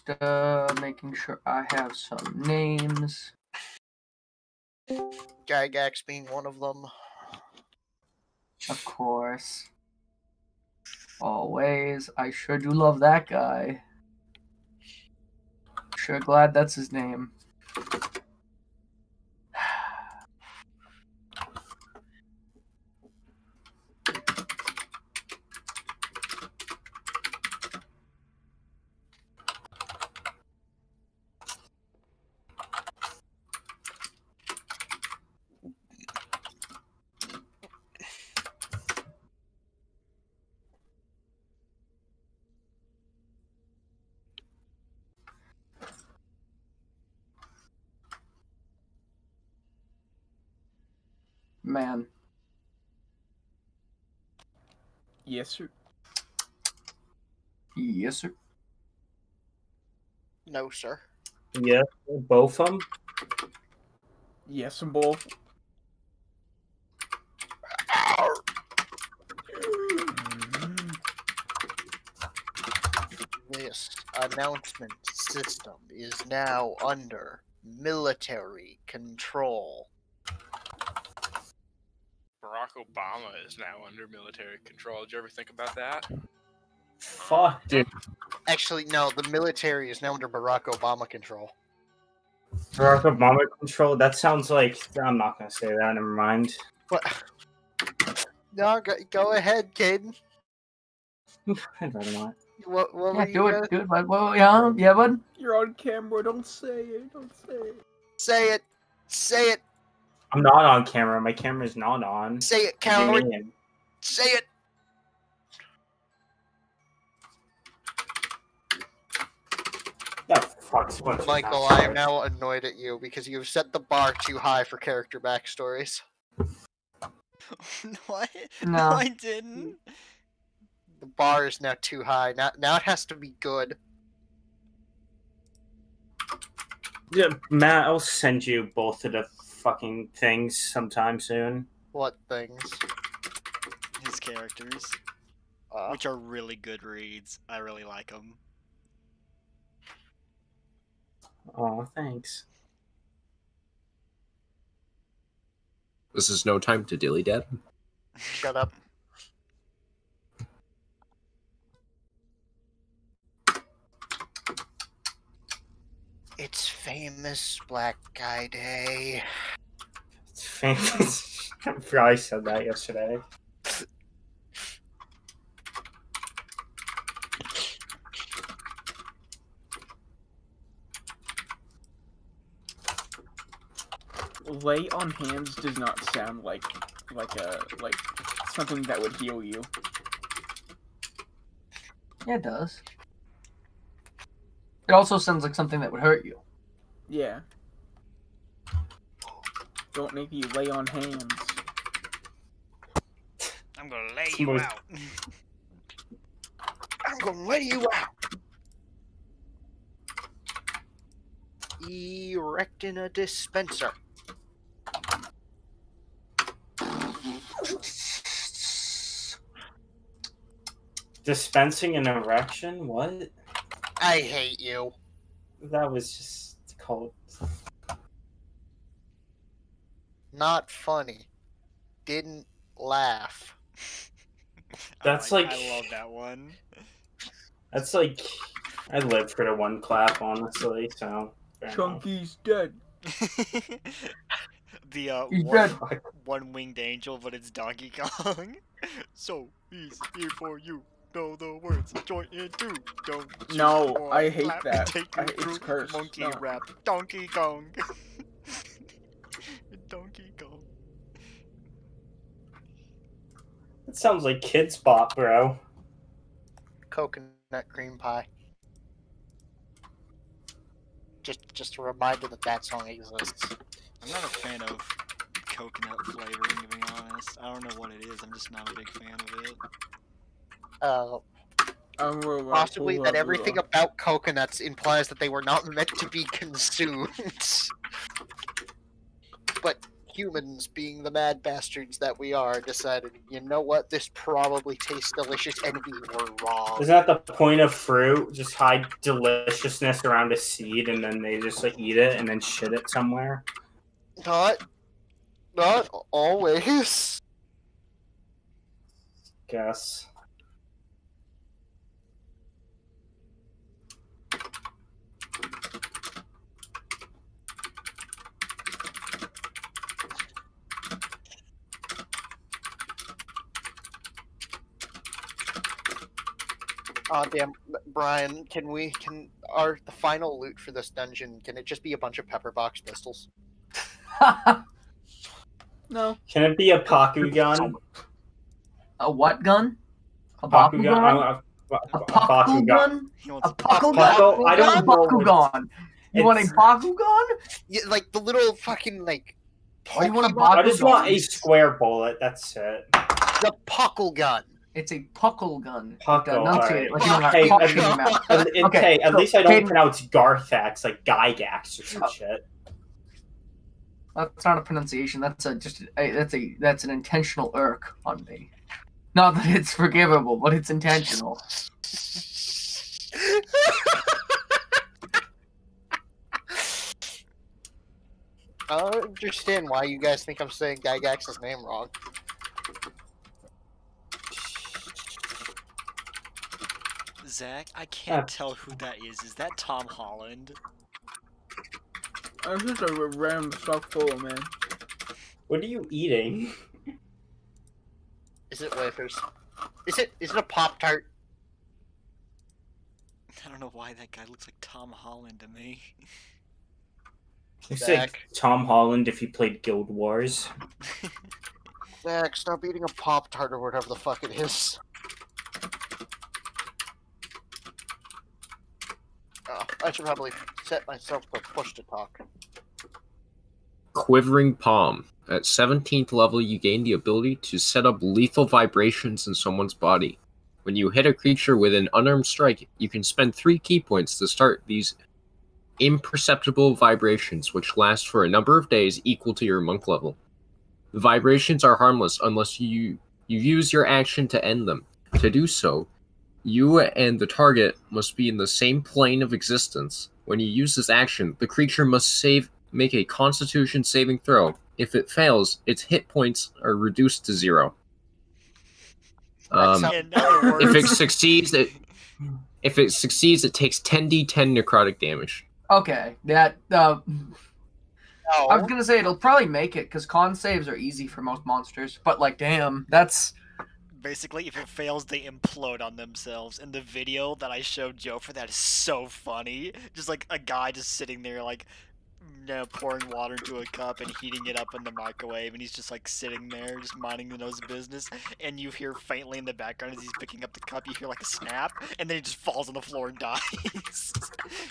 just making sure I have some names. Gygax being one of them. Of course. Always. I sure do love that guy. Sure glad that's his name. Man. Yes, sir. Yes, sir. No, sir. Yeah, both of them. Yes, them both. This announcement system is now under military control. Barack Obama is now under military control. Did you ever think about that? Fuck, dude. Actually, no, the military is now under Barack Obama control. Barack Obama control? That sounds like... I'm not going to say that, never mind. What? No, go ahead, Caden. I'd rather not. What Yeah, were do it, bud. Well, yeah, bud. You're on camera. Don't say it. Don't say it. Say it. Say it. I'm not on camera. My camera's not on. Say it, What do you coward. mean? Say it. That fuck's what Michael, I am now annoyed at you because you've set the bar too high for character backstories. What? No. I didn't. The bar is now too high. Now it has to be good. Yeah, Matt, I'll send you both of the fucking things sometime soon. What things? His characters, which are really good reads. I really like them. Oh, thanks. This is no time to dilly dab. Shut up. It's famous Black Guy Day. It's famous. I probably said that yesterday. Lay on hands does not sound like something that would heal you. Yeah, it does. It also sounds like something that would hurt you. Yeah. Don't make you lay on hands. I'm gonna lay you out. I'm gonna lay you out. Erecting a dispenser. Dispensing an erection? What? I hate you. That was just called... Not funny. Didn't laugh. That's I like... love that one. That's like... I live for the one clap, honestly, so... Chunky's dead. The He's dead. one-winged angel, but it's Donkey Kong. So he's here for you. Know the words. Join in too. Don't No, I hate clap, that. take I you hate through it's cursed. Monkey No. rap. Donkey Kong. Donkey Kong. That sounds like Kid's Bop, bro. Coconut cream pie. Just a reminder that that song exists. I'm not a fan of coconut flavoring, to be honest. I don't know what it is. I'm just not a big fan of it. Possibly that everything about coconuts implies that they were not meant to be consumed. But humans, being the mad bastards that we are, decided, you know what, this probably tastes delicious, and we were wrong. Isn't that the point of fruit? Just hide deliciousness around a seed, and then they just like eat it and then shit it somewhere. Not always. Guess. Damn, Brian, can the final loot for this dungeon, can it just be a bunch of pepper box pistols? No. Can it be a Paku gun? A what gun? A Paku Baku gun? gun? A Paku gun? He wants A Paku Paku- gun? I don't A know Baku what gun? You want a Baku gun? Yeah, like the little fucking like. Or you want a Pokemon- I Baku just want a gun? square bullet. That's it. The Puckle gun. It's a Puckle gun. Puckle, Enunciate it alright. like you don't have Hey, Puckle at in your mouth. Okay, at so least I don't Hayden- pronounce Garthax like Gygax or some shit. That's not a pronunciation. That's an intentional irk on me. Not that it's forgivable, but it's intentional. I don't understand why you guys think I'm saying Gygax's name wrong. Zach, I can't tell who that is. Is that Tom Holland? I'm just a random stock full, man. What are you eating? Is it wafers? Is it a Pop-Tart? I don't know why that guy looks like Tom Holland to me. Looks Zach. like Tom Holland if he played Guild Wars. Zach, stop eating a Pop-Tart or whatever the fuck it is. I should probably set myself to push to talk. Quivering Palm. At 17th level, you gain the ability to set up lethal vibrations in someone's body. When you hit a creature with an unarmed strike, you can spend 3 key points to start these imperceptible vibrations, which last for a number of days equal to your monk level. The vibrations are harmless unless you use your action to end them. To do so, you and the target must be in the same plane of existence. When you use this action, the creature must make a Constitution saving throw. If it fails, its hit points are reduced to 0. In other words, If it succeeds, it takes 10d10 necrotic damage. Okay, that I was No. gonna say it'll probably make it because con saves are easy for most monsters, but like, damn, that's basically, if it fails, they implode on themselves. And the video that I showed Joe for that is so funny. Just like a guy just sitting there, like, pouring water into a cup and heating it up in the microwave, and he's just like sitting there, just minding his business. And you hear faintly in the background as he's picking up the cup, you hear like a snap, and then he just falls on the floor and dies.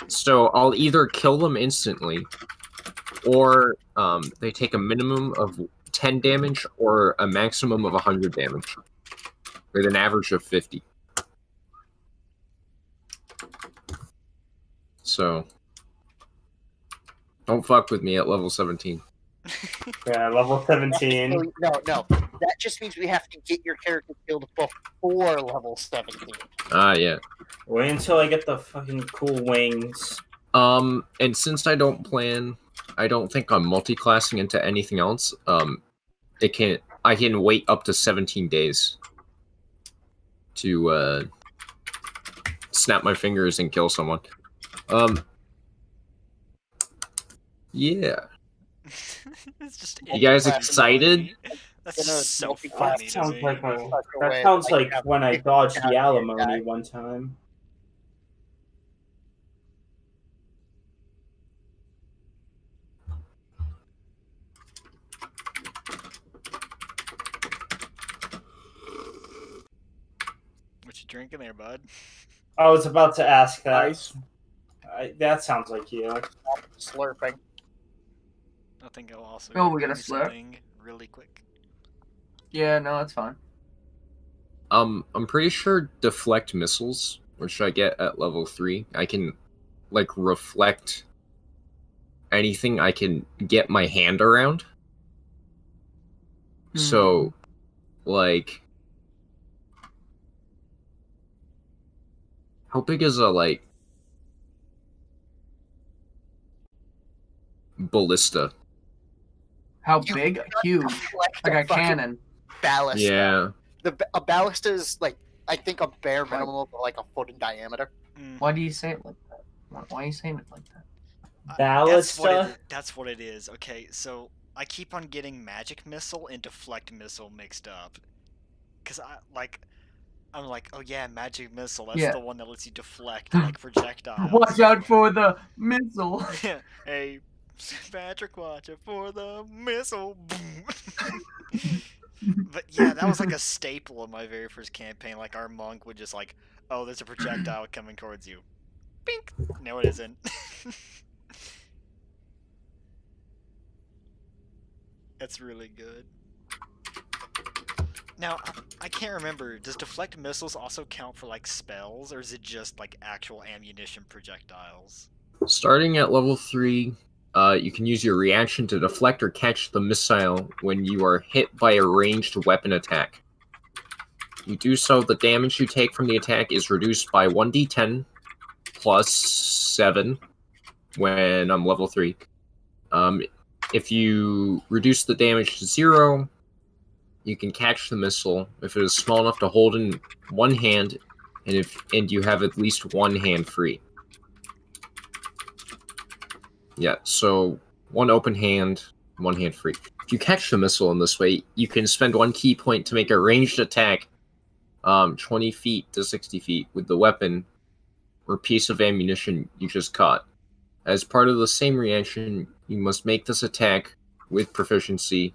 So I'll either kill them instantly, or they take a minimum of 10 damage or a maximum of 100 damage, with an average of 50. So don't fuck with me at level 17. Yeah, level 17. No. That just means we have to get your character killed before level 17. Yeah. Wait until I get the fucking cool wings. And since I don't think I'm multi-classing into anything else, I can wait up to 17 days to snap my fingers and kill someone. Yeah. It's just You guys That's excited? That's Gonna so multi-class funny That to sounds me. like That sounds like have when I 50 dodged the guy. alimony one time. What you drinking there, bud? I was about to ask that. Ice. That sounds like you. Slurping. I think I'll also Oh, go we got a bring slurp? something really quick. yeah, no, that's fine. I'm pretty sure deflect missiles, which I get at level 3, I can, like, reflect anything I can get my hand around. So, like, how big is a like ballista? How You big? cannot Huge. deflect Like a fucking cannon. ballista. Yeah. A ballista is like, I think, a bare minimum of like a foot in diameter. Why do you say it like that? Why are you saying it like that? Ballista. That's what it is. Okay, so I keep on getting magic missile and deflect missile mixed up. Cause I'm like, oh yeah, magic missile. That's Yeah. the one that lets you deflect like projectiles. Watch out for the missile. Hey, Patrick, watch out for the missile. But yeah, that was like a staple of my very first campaign. Like our monk would just like, oh, there's a projectile coming towards you. Bink. No, it isn't. That's really good. Now, I can't remember. Does deflect missiles also count for like spells, or is it just like actual ammunition projectiles? Starting at level 3, you can use your reaction to deflect or catch the missile when you are hit by a ranged weapon attack. You do so, the damage you take from the attack is reduced by 1d10 plus 7 when I'm level 3. If you reduce the damage to 0, you can catch the missile if it is small enough to hold in one hand, and you have at least one hand free. Yeah, so one open hand, one hand free. If you catch the missile in this way, you can spend 1 key point to make a ranged attack 20 feet to 60 feet with the weapon or piece of ammunition you just caught. As part of the same reaction, you must make this attack with proficiency.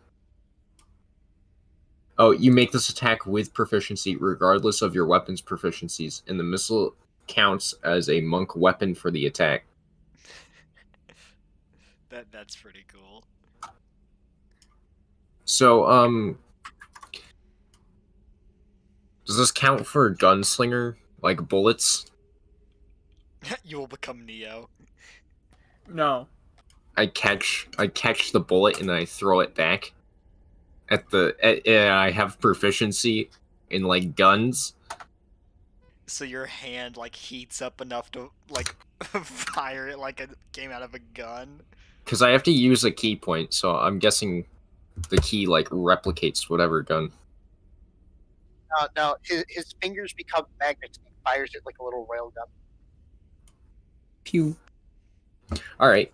Oh, you make this attack with proficiency regardless of your weapon's proficiencies, and the missile counts as a monk weapon for the attack. That's pretty cool. So, does this count for gunslinger, like bullets? You will become Neo. No. I catch the bullet and I throw it back. I have proficiency in like guns. So your hand like heats up enough to like fire it like it came out of a gun. Because I have to use a key point, so I'm guessing the key like replicates whatever gun. No, his fingers become magnets. He fires it like a little railgun. Pew. All right,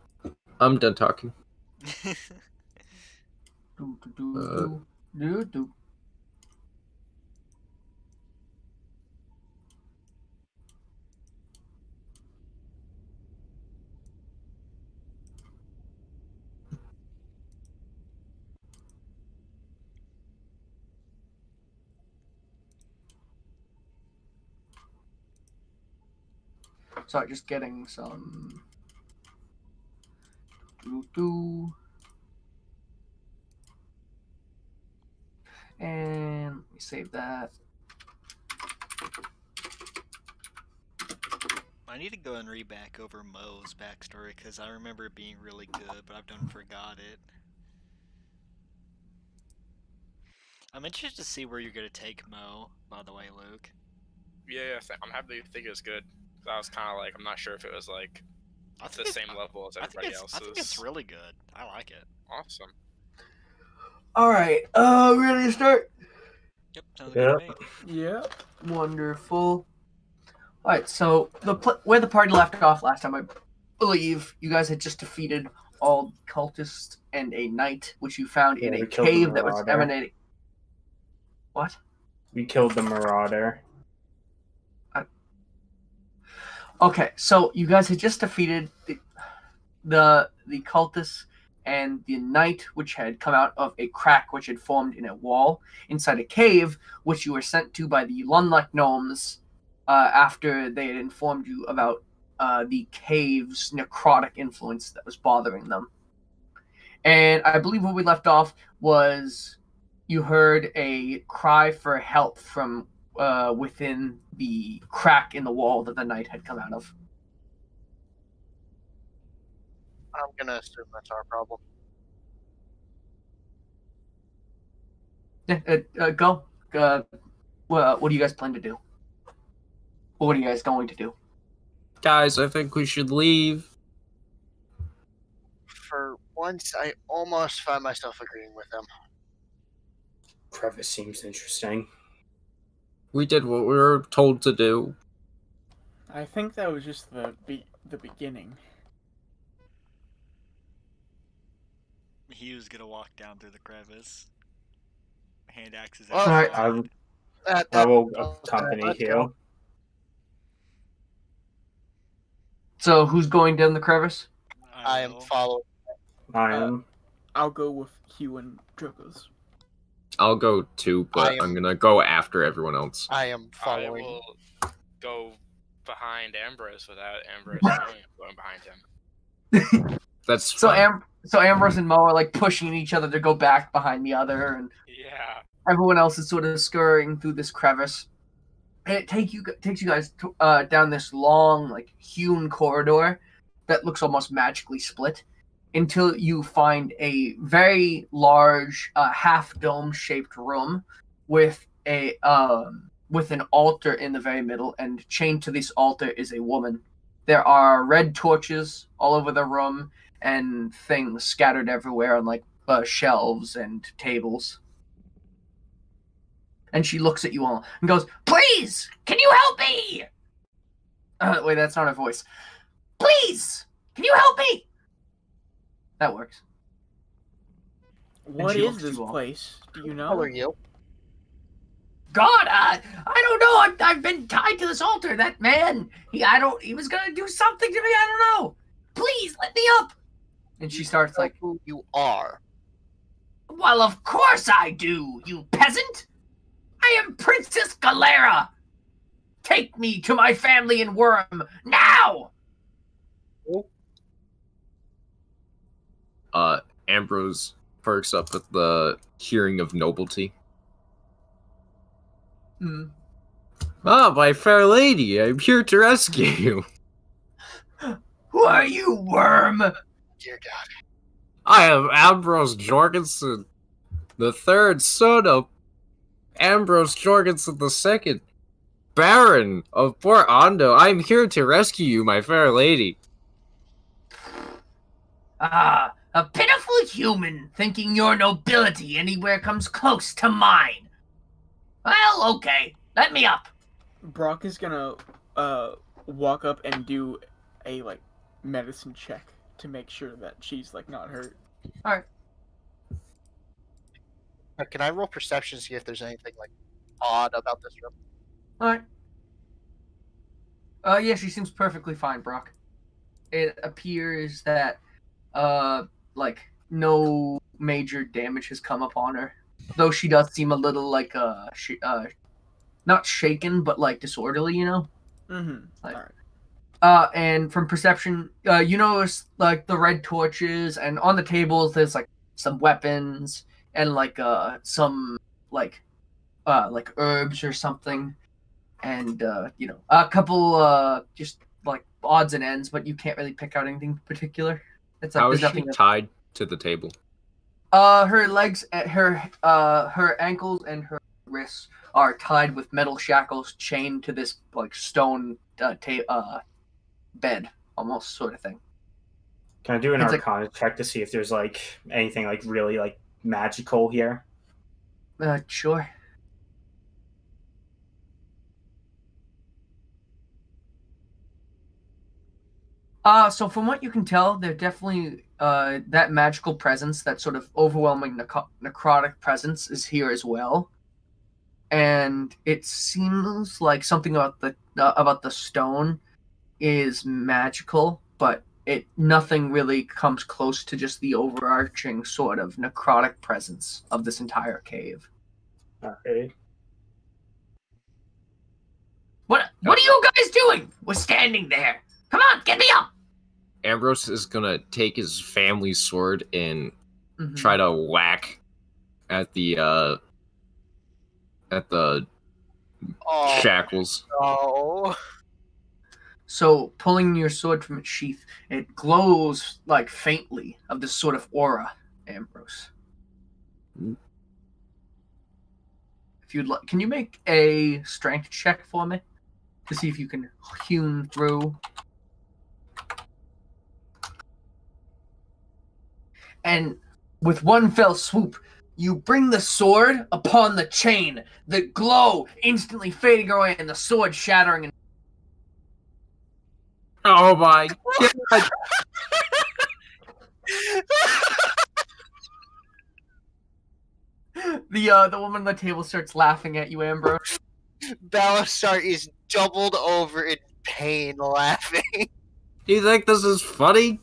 I'm done talking. Sorry, just getting some. And let me save that. I need to go and read back over Mo's backstory because I remember it being really good, but I've done forgot it. I'm interested to see where you're gonna take Mo, by the way, Luke. Yeah, I'm happy to think it was good. I was kind of like, I'm not sure if it was like the same level as everybody else's. I think it's really good. I like it. Awesome. All right, ready to start? Yep, sounds good to me. Yeah. Wonderful. All right, so where the party left off last time, I believe you guys had just defeated all cultists and a knight, which you found in a cave that was emanating. What? We killed the marauder. Okay, so you guys had just defeated the cultists and the knight, which had come out of a crack which had formed in a wall inside a cave, which you were sent to by the Lunluck gnomes after they had informed you about the cave's necrotic influence that was bothering them. And I believe where we left off was you heard a cry for help from within the crack in the wall that the knight had come out of. I'm gonna assume that's our problem. Yeah, go. What do you guys plan to do? What are you guys going to do? Guys, I think we should leave. For once, I almost find myself agreeing with them. Crevice seems interesting. We did what we were told to do. I think that was just the beginning. He was gonna walk down through the crevice. Hand axes Well, out. Alright. I will accompany let's you. go. So who's going down the crevice? I am following. I am. I'll go with Hugh and Drogos. I'll go too, but I am- I'm gonna go after everyone else. I am I following. will go behind Ambrose without Ambrose going behind him. That's So fine. Ambrose and Mo are like pushing each other to go back behind the other, and Yeah. everyone else is sort of scurrying through this crevice. And it takes you guys down this long, like hewn corridor that looks almost magically split until you find a very large, half dome shaped room with with an altar in the very middle, and chained to this altar is a woman. There are red torches all over the room and things scattered everywhere on like shelves and tables. And she looks at you all and goes, "Please, can you help me?" Wait, that's not her voice. "Please, can you help me?" That works. What she is looks this you all. place? Do you How know? are you? God, I don't know. I've been tied to this altar. That man, he was gonna do something to me. I don't know. Please let me up. And she starts like, Who you are? "Well, of course I do, you peasant. I am Princess Galera. Take me to my family in Wram now." Ambrose perks up at the hearing of nobility. Hmm. Ah, my fair lady, I'm here to rescue you. "Who are you, worm?" Dear God. I am Ambrose Jorgensen, the third son of Ambrose Jorgensen II, Baron of Port Ondo. I'm here to rescue you, my fair lady. "Ah, a pitiful human thinking your nobility anywhere comes close to mine. Well, okay, let me up." Brock is gonna walk up and do a like medicine check to make sure that she's like not hurt. Can I roll perception to see if there's anything like odd about this room? Alright. Yeah, she seems perfectly fine, Brock. It appears that, like, no major damage has come upon her. Though she does seem a little, like, not shaken, but, like, disorderly, you know? Mm-hmm. Like- Alright. And from perception, you notice, like, the red torches, and on the tables, there's, like, some weapons, and, like, some, like herbs or something. And, you know, a couple, just, like, odds and ends, but you can't really pick out anything particular. It's like How there's is she nothing. tied to the table? Her legs, her ankles and her wrists are tied with metal shackles chained to this, like, stone, bed, almost, sort of thing. Can I do an It's like- Arcana check to see if there's like anything like really like magical here? Sure. So from what you can tell, they're definitely that magical presence, that sort of overwhelming necrotic presence, is here as well. And it seems like something about the stone is magical, but nothing really comes close to just the overarching sort of necrotic presence of this entire cave. Okay. What are you guys doing? We're standing there. Come on, get me up. Ambrose is gonna take his family sword and Mhm. try to whack at the Oh, shackles. no. So, pulling your sword from its sheath, it glows like faintly of this sort of aura, Ambrose. if you'd like. Can you make a strength check for me to see if you can hewn through? And with one fell swoop, you bring the sword upon the chain, the glow instantly fading away and the sword shattering. Oh my god! The woman on the table starts laughing at you, Ambrose. Balasar is doubled over in pain, laughing. Do you think this is funny?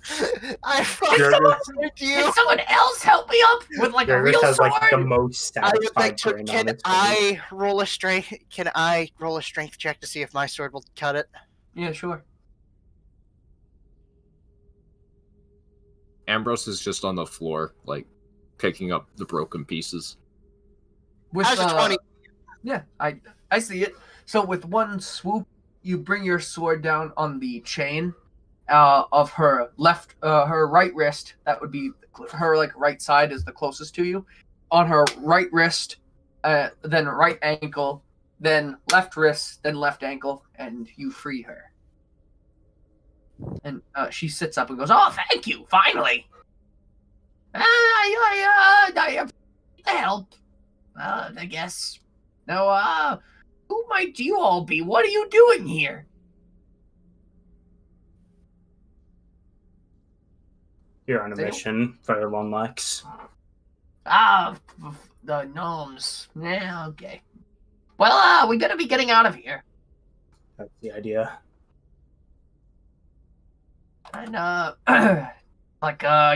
I Jurgis- fucking you. Can someone else help me up with like a Jurgis real has sword? like the most I would satisfied like to. grin on Can its face. I roll a strength? Can I roll a strength check to see if my sword will cut it? Yeah, sure. Ambrose is just on the floor, like picking up the broken pieces. With, How's a 20? Yeah, I see it. So with one swoop, you bring your sword down on the chain of her her right wrist. That would be her like right side is the closest to you. On her right wrist, then right ankle, then left wrist, then left ankle, and you free her. And she sits up and goes, "Oh, thank you! Finally, I appreciate the help. I guess. Now, who might you all be? What are you doing here?" You're on a mission for Lone Lex. The gnomes. Yeah, okay. Well, we better be getting out of here. That's the idea. And,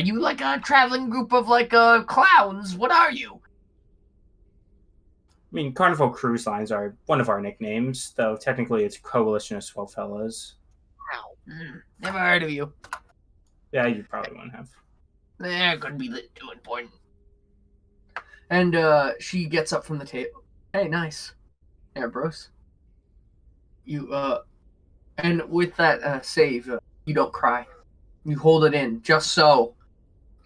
you like a traveling group of, clowns? What are you? I mean, Carnival Cruise Lines are one of our nicknames, though technically it's Coalition of Swellfellas. Wow. Never heard of you. Yeah, you probably wouldn't have. Couldn't be too important. And, she gets up from the table. Hey, nice. Ambrose. You, and with that, save, you don't cry. You hold it in, just so.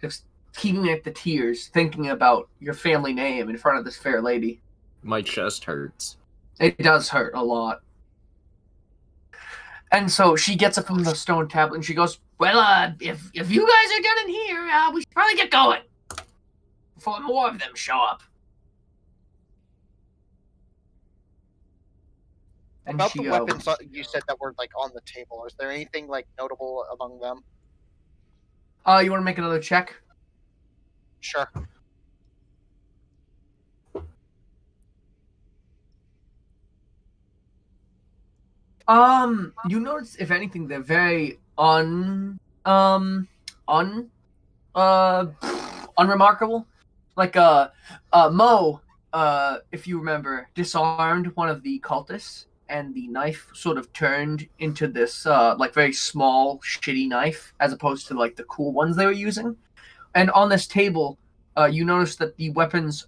Just keeping at the tears, thinking about your family name in front of this fair lady. My chest hurts. It does hurt a lot. And so she gets up from the stone tablet and she goes, "Well, if you guys are done in here, we should probably get going before more of them show up." And About she, the weapons you said that were like on the table, is there anything like notable among them? you want to make another check? Sure. You notice, if anything, they're very unremarkable. Like, Mo, if you remember, disarmed one of the cultists, and the knife sort of turned into this, very small, shitty knife, as opposed to, the cool ones they were using. And on this table, you notice that the weapons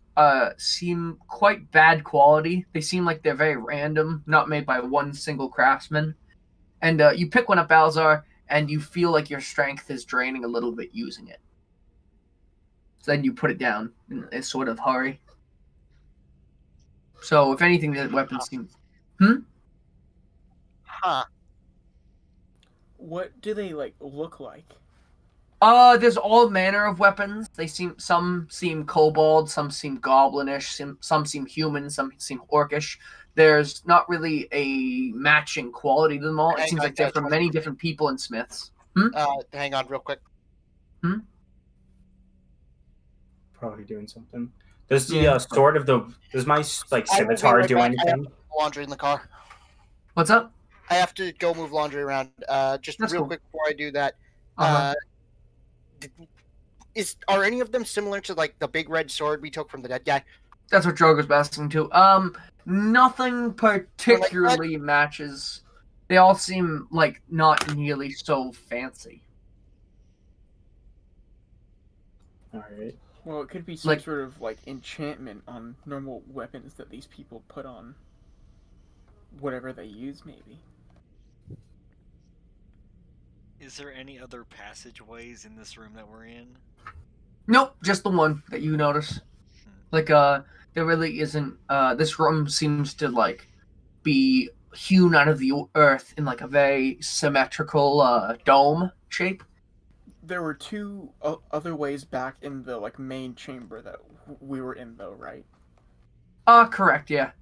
seem quite bad quality. They seem like they're very random, not made by one single craftsman. And you pick one up, Balzar, and you feel like your strength is draining a little bit using it. So then you put it down in a sort of hurry. So if anything, the weapon seems... Huh. What do they look like? There's all manner of weapons. Some seem kobold, some seem goblinish, some seem human, some seem orcish. There's not really a matching quality to them all. It seems like they're from many different people and smiths. Hang on real quick. Probably doing something. Does the sword of the... Does my, scimitar do anything? Laundry in the car. What's up? I have to go move laundry around. Just That's real cool. quick before I do that. Uh-huh. Are any of them similar to the big red sword we took from the dead guy? That's what Drogo's asking too. Nothing particularly matches. They all seem not nearly so fancy. Alright. Well, it could be some sort of enchantment on normal weapons that these people put on whatever they use, maybe. Is there any other passageways in this room that we're in? Nope, just the one that you notice. Like there really isn't. This room seems to like be hewn out of the earth in like a very symmetrical dome shape. There were two other ways back in the like main chamber that we were in, though, right? Correct, yeah.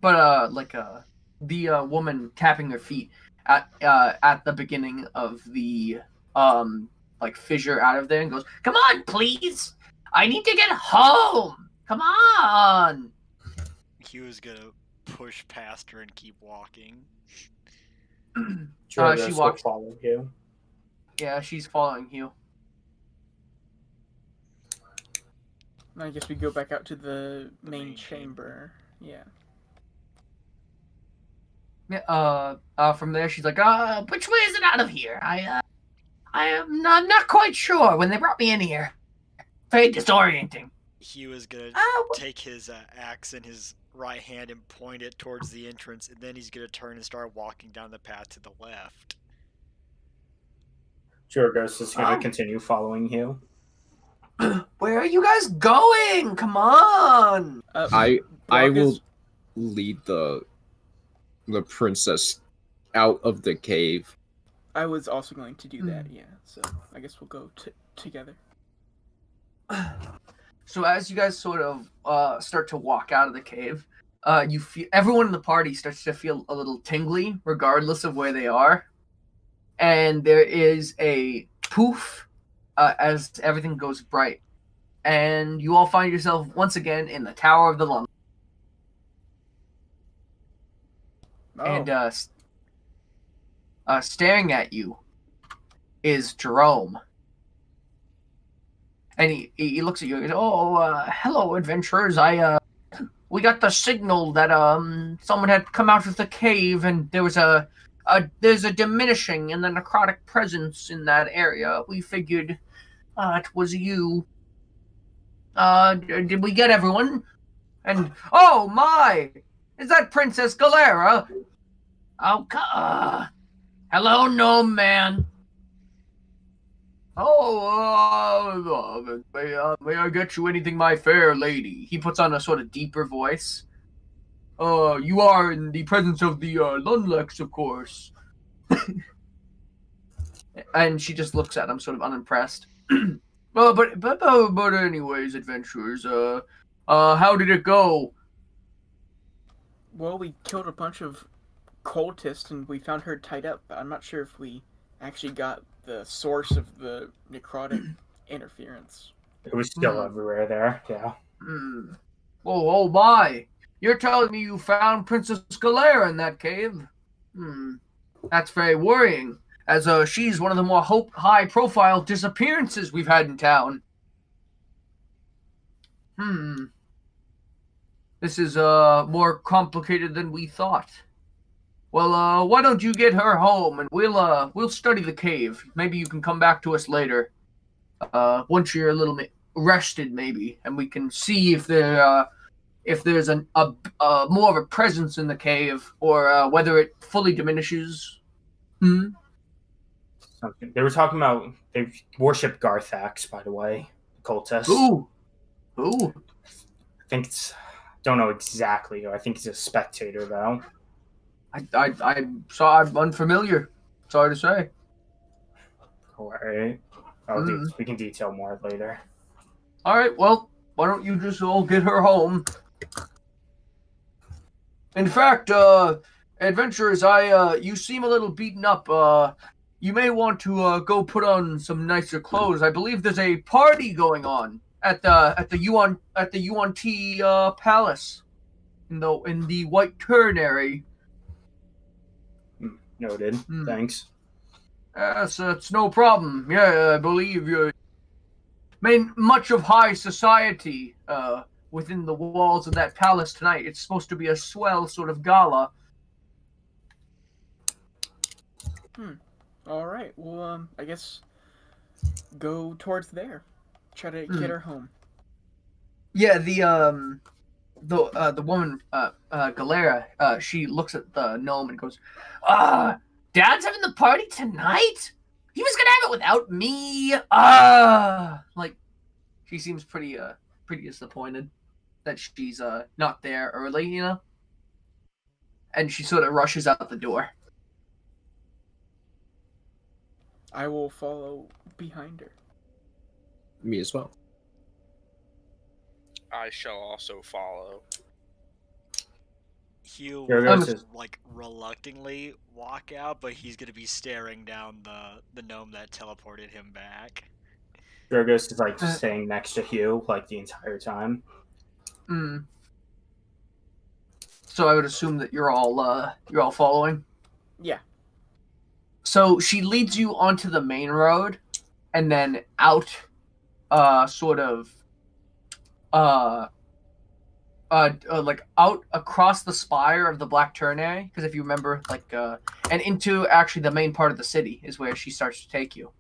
But the woman tapping her feet at the beginning of the like fissure out of there and goes, "Come on, please! I need to get home! Come on!" He was gonna push past her and keep walking. She Jorgos will walks. follow you. Yeah, she's following you. I guess we go back out to the main chamber. Yeah. Yeah. From there, she's like, which way is it out of here? I am not quite sure. When they brought me in here, very disorienting. He was gonna take his axe in his right hand and point it towards the entrance, and then he's gonna turn and start walking down the path to the left. Jorgos is going to continue following you. Where are you guys going? Come on! I will lead the princess out of the cave. I was also going to do that, yeah. So I guess we'll go together. So as you guys sort of start to walk out of the cave, you feel everyone in the party starts to feel a little tingly, regardless of where they are. And there is a poof as everything goes bright, and you all find yourself once again in the Tower of the Lung. Oh. And staring at you is Jerome. And he looks at you and goes, hello, adventurers. We got the signal that someone had come out of the cave, and there's a diminishing in the necrotic presence in that area. We figured it was you. Did we get everyone? And oh my, is that Princess Galera? Oh, hello, gnome man. May I get you anything, my fair lady? He puts on a sort of deeper voice. You are in the presence of the Lunlex, of course. And she just looks at him, sort of unimpressed. But anyways, adventurers, how did it go? Well, we killed a bunch of cultists and we found her tied up, but I'm not sure if we actually got the source of the necrotic interference. It was still everywhere there, yeah. Oh my! You're telling me you found Princess Galera in that cave? That's very worrying, as she's one of the more high-profile disappearances we've had in town. This is more complicated than we thought. Well, why don't you get her home, and we'll study the cave. Maybe you can come back to us later, once you're a little bit rested, maybe, and we can see if there's a more of a presence in the cave, or whether it fully diminishes. They were talking about they worship Garthax, by the way, cultists. Ooh. I think don't know exactly. I think he's a spectator though. I'm unfamiliar. Sorry to say. All right. We can detail more later. All right. Well, why don't you just all get her home? In fact, adventurers, you seem a little beaten up. You may want to go put on some nicer clothes. I believe there's a party going on at the UNT Palace in the White Ternary. Noted. Thanks. Yes, it's no problem. Yeah, I believe you made much of high society within the walls of that palace tonight. It's supposed to be a swell sort of gala. All right. Well, I guess go towards there. Try to get her home. Yeah, the woman, Galera, she looks at the gnome and goes, Dad's having the party tonight? He was gonna have it without me. Like, She seems pretty disappointed that she's not there early, you know? And she sort of rushes out the door. I will follow behind her. Me as well. I shall also follow. Hugh Here will goes just, his- like reluctantly walk out, but he's gonna be staring down the gnome that teleported him back. Drogo's is like staying next to Hugh like the entire time. Mm. So I would assume that you're all following. Yeah. So she leads you onto the main road, and then out, like out across the spire of the Black Ternary. Because if you remember, and into actually the main part of the city is where she starts to take you.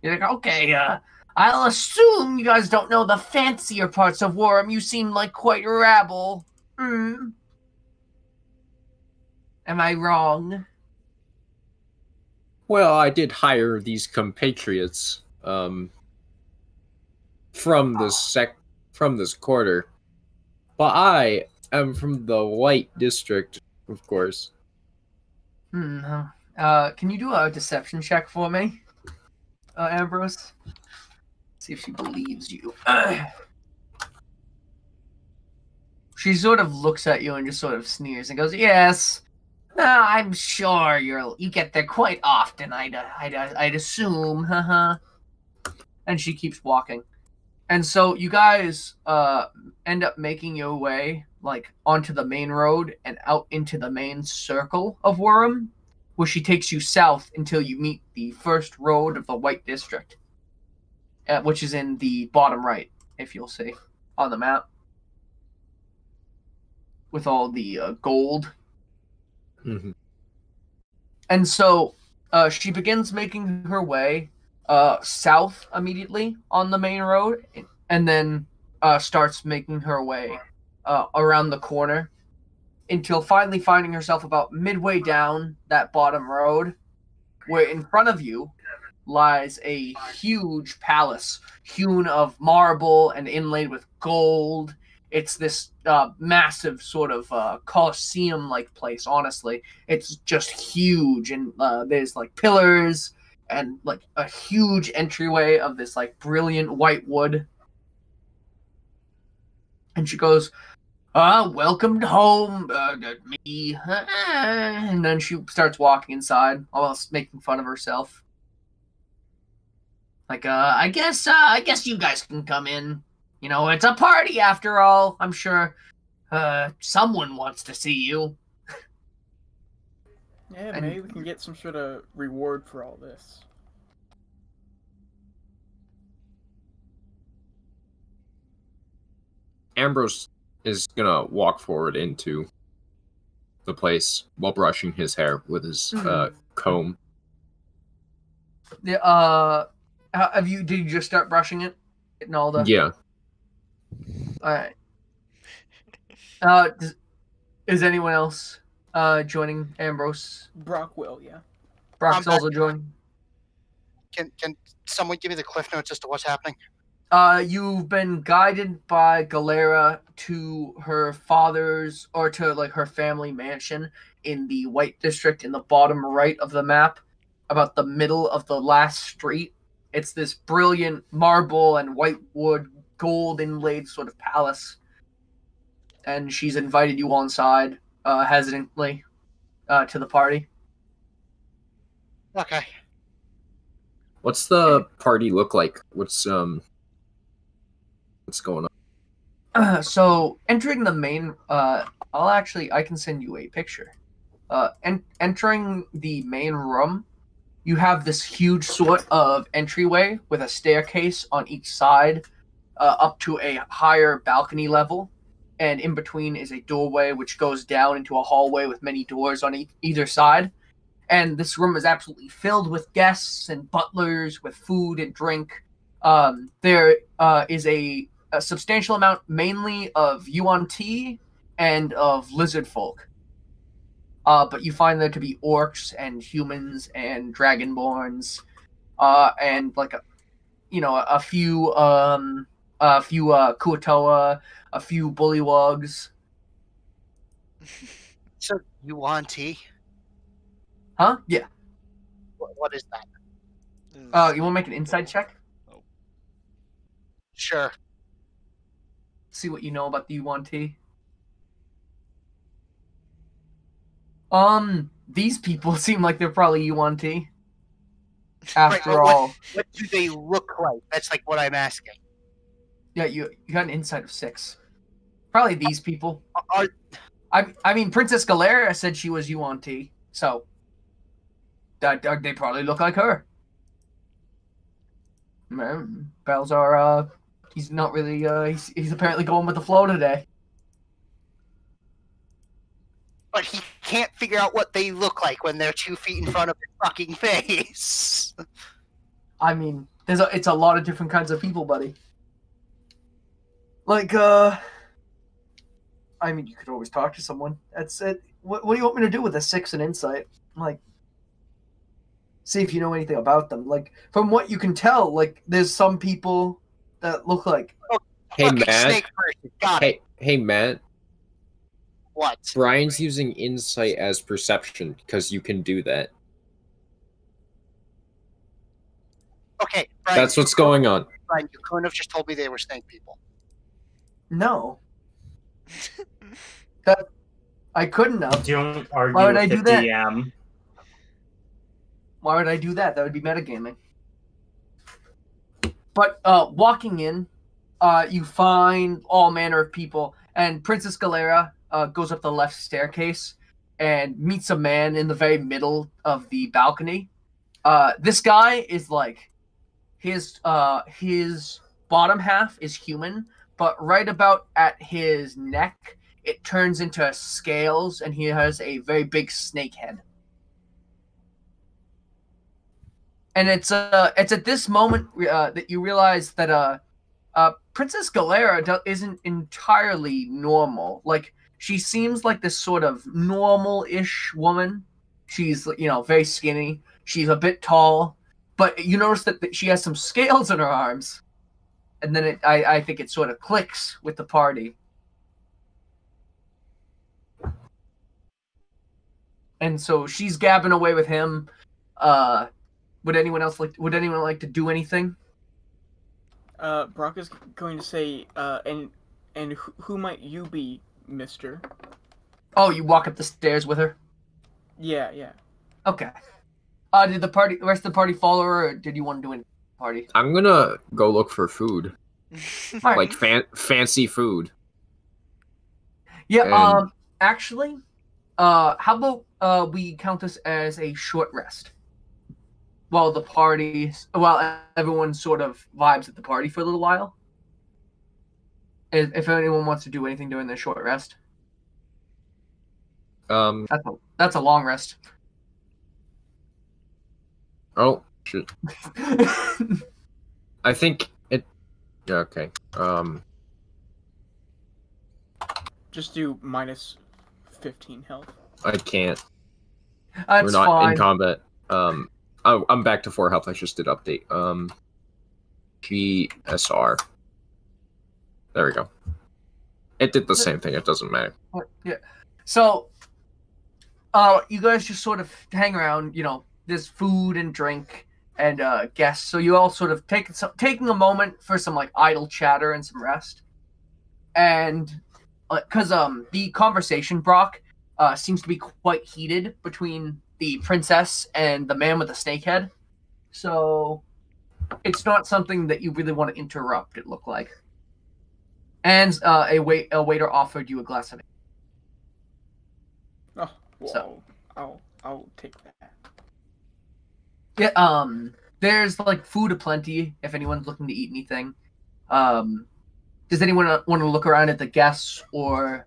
You're like, okay, I'll assume you guys don't know the fancier parts of Wram. You seem like quite rabble. Am I wrong? Well, I did hire these compatriots from this quarter, but I am from the White District, of course. Can you do a deception check for me, Ambrose? See if she believes you. She sort of looks at you and just sort of sneers and goes, "Yes, I'm sure you get there quite often. I'd assume, haha." And she keeps walking, and so you guys end up making your way like onto the main road and out into the main circle of Wram, where she takes you south until you meet the first road of the White District, which is in the bottom right, if you'll see on the map, with all the gold. Mm-hmm. And so she begins making her way south immediately on the main road, and then starts making her way around the corner until finally finding herself about midway down that bottom road, where in front of you lies a huge palace hewn of marble and inlaid with gold. It's this massive sort of Colosseum-like place, honestly. It's just huge, and there's like pillars and like a huge entryway of this like brilliant white wood. And she goes, welcome home, me. And then she starts walking inside, almost making fun of herself. Like, I guess you guys can come in. You know, it's a party after all. I'm sure someone wants to see you. Yeah, maybe we can get some sort of reward for all this. Ambrose is gonna walk forward into the place while brushing his hair with his comb. Did you just start brushing it? Getting all the... Yeah. Alright. Is anyone else joining Ambrose? Brock will, yeah. Brock's also joining. Can someone give me the cliff notes as to what's happening? You've been guided by Galera to her father's, or to like her family mansion in the White District in the bottom right of the map, about the middle of the last street. It's this brilliant marble and white wood, gold inlaid sort of palace. And she's invited you all inside, hesitantly, to the party. Okay. What's the party look like? What's going on? So entering the main, I can send you a picture. Entering the main room, you have this huge sort of entryway with a staircase on each side, up to a higher balcony level, and in between is a doorway which goes down into a hallway with many doors on either side. And this room is absolutely filled with guests and butlers with food and drink. There is a substantial amount, mainly of Yuan tea and of lizard folk. But you find there to be orcs and humans and dragonborns, and like a few a few Kuatoa, a few bullywugs. So you want tea? Huh? Yeah. What is that? You want to make an insight check? Sure. See what you know about the UNT. These people seem like they're probably UNT. After Right, all, what do they look like? That's like what I'm asking. yeah, you got an insight of 6. Probably these people. Are I mean, Princess Galera said she was UNT, so that they probably look like her. Balzar, he's not really. He's apparently going with the flow today. but he can't figure out what they look like when they're 2 feet in front of his fucking face. I mean, it's a lot of different kinds of people, buddy. Like, I mean, you could always talk to someone. That's it. What do you want me to do with a 6 in insight? Like, see if you know anything about them. Like, from what you can tell, like, there's some people that look like. Hey, Fucking Matt. snake person. Got it. Hey, Matt. What? Brian's using insight as perception because you can do that. Okay, Brian, That's what's going on. Brian, you couldn't have just told me they were snake people. No. That I couldn't have. Don't argue Why would with I the do that? DM. Why would I do that? That would be metagaming. But walking in, you find all manner of people, and Princess Galera goes up the left staircase and meets a man in the very middle of the balcony. This guy is like his bottom half is human, but right about at his neck, it turns into scales, and he has a very big snake head. And it's at this moment that you realize that Princess Galera isn't entirely normal. Like, she seems like this sort of normal-ish woman. She's, very skinny. She's a bit tall, but you notice that she has some scales in her arms. And then I think it sort of clicks with the party. And so she's gabbing away with him. Would anyone like to do anything? Brock is going to say, and who might you be, mister? Oh, you walk up the stairs with her? Yeah. Okay. Did the rest of the party follow her, or did you want to do any party? I'm gonna go look for food, All right. like fancy food. Yeah. And- Actually, how about we count this as a short rest? While everyone sort of vibes at the party for a little while. If anyone wants to do anything during their short rest. That's a long rest. Oh shit. I think it. Yeah. Okay. Just do minus 15 health. I can't. That's We're not fine. in combat. Oh, I'm back to 4 health. I just did update. GSR. There we go. It did the same thing. It doesn't matter. Yeah. So, you guys just sort of hang around. There's food and drink and guests. So you all sort of taking a moment for some like idle chatter and some rest. And because the conversation, Brock, seems to be quite heated between the princess and the man with the snake head. So it's not something that you really want to interrupt, it looked like. And a waiter offered you a glass of ale. Oh, well, So. I'll take that. Yeah, there's like food aplenty if anyone's looking to eat anything. Does anyone want to look around at the guests, or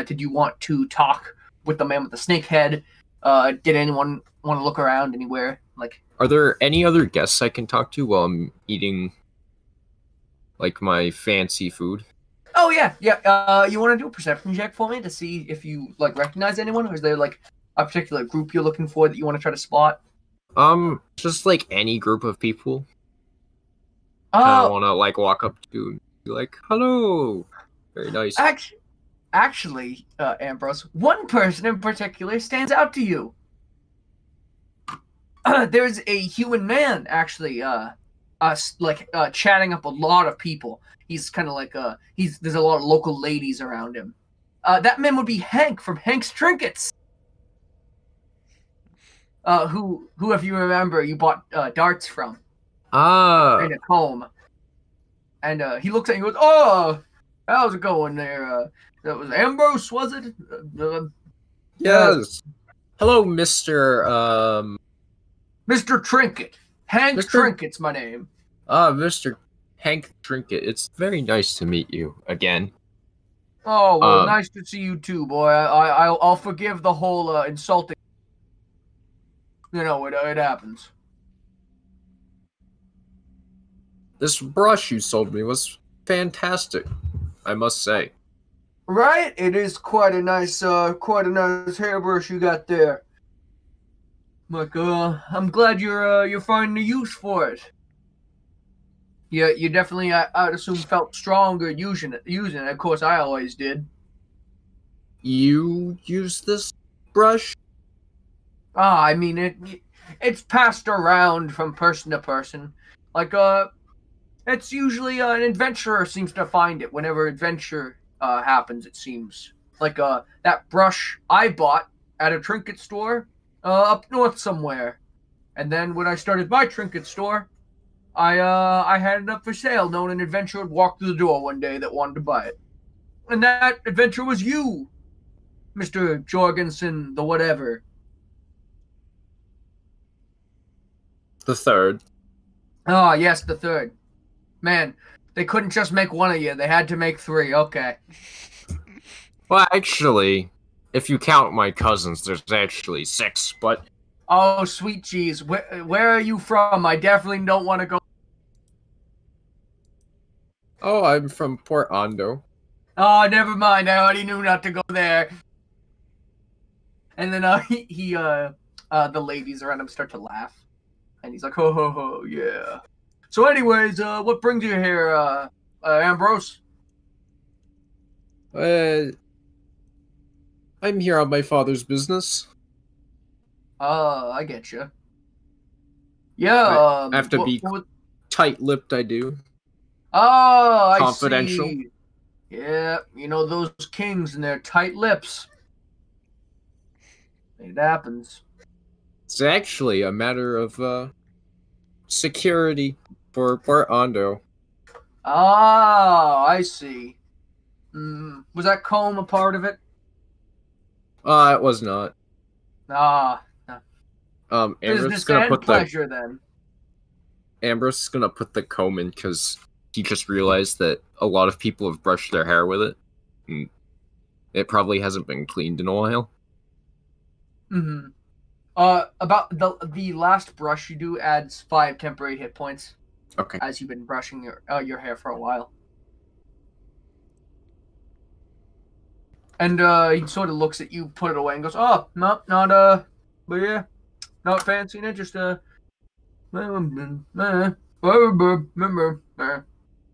did you want to talk with the man with the snake head? Did anyone want to look around anywhere? Like, Are there any other guests I can talk to while I'm eating, like, my fancy food? oh yeah. You want to do a perception check for me to see if you like recognize anyone, or is there like a particular group you're looking for that you want to try to spot? Just like any group of people. I want to like walk up to Be like, hello. Very nice. Actually, Ambrose, one person in particular stands out to you. There's a human man, actually, chatting up a lot of people. He's kind of like, there's a lot of local ladies around him. That man would be Hank from Hank's Trinkets. Who, if you remember, you bought darts from. And a comb. And he looks at you and goes, "Oh, how's it going there? That was Ambrose, was it?" Yes. Hello, Mr. Mr. Trinket. Hank Trinket's my name. Mr. Hank Trinket. It's very nice to meet you again. Oh, well, nice to see you too, boy. I'll forgive the whole insulting. You know, it happens. This brush you sold me was fantastic, I must say. Right? It is quite a nice hairbrush you got there. Like, I'm glad you're finding a use for it. Yeah, you definitely, I'd assume, felt stronger using it. Of course, I always did. You use this brush? I mean, it's passed around from person to person. Like, it's usually an adventurer seems to find it whenever adventure happens, it seems. Like, that brush I bought at a trinket store up north somewhere. And then when I started my trinket store, I had it up for sale, knowing an adventurer would walk through the door one day that wanted to buy it. And that adventurer was you, Mr. Jorgensen, the whatever. The third. Ah, yes, the third. Man, they couldn't just make one of you. They had to make three. Okay. Well, actually, if you count my cousins, there's actually 6, but... Oh, sweet cheese. Where are you from? I definitely don't want to go... Oh, I'm from Port Ondo. Oh, never mind. I already knew not to go there. And then the ladies around him start to laugh. And he's like, ho, ho, ho, yeah. So anyways, what brings you here, Ambrose? I'm here on my father's business. I get you. Yeah, I have to be tight-lipped, I do. Oh, I Confidential. see. Yeah, you know those kings and their tight lips. It happens. It's actually a matter of, security for Port Ondo. Ah, I see. Was that comb a part of it? It was not. Ah. Ambrose is gonna put then. Ambrose is gonna put the comb in because he just realized that a lot of people have brushed their hair with it. And it probably hasn't been cleaned in a while. Mm-hmm. About the last brush you do adds 5 temporary hit points. Okay. As you've been brushing your hair for a while. And he sort of looks at you, put it away, and goes, "Oh, no, not but yeah, not fancying it. Just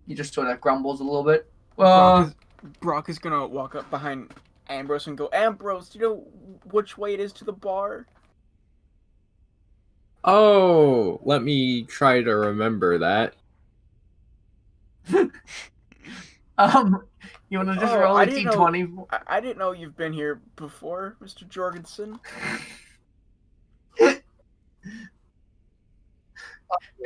he just sort of grumbles a little bit. Brock is gonna walk up behind Ambrose and go, Ambrose, do you know which way it is to the bar? Oh, let me try to remember that. You want to just roll a d20? I didn't know you've been here before, Mr. Jorgensen.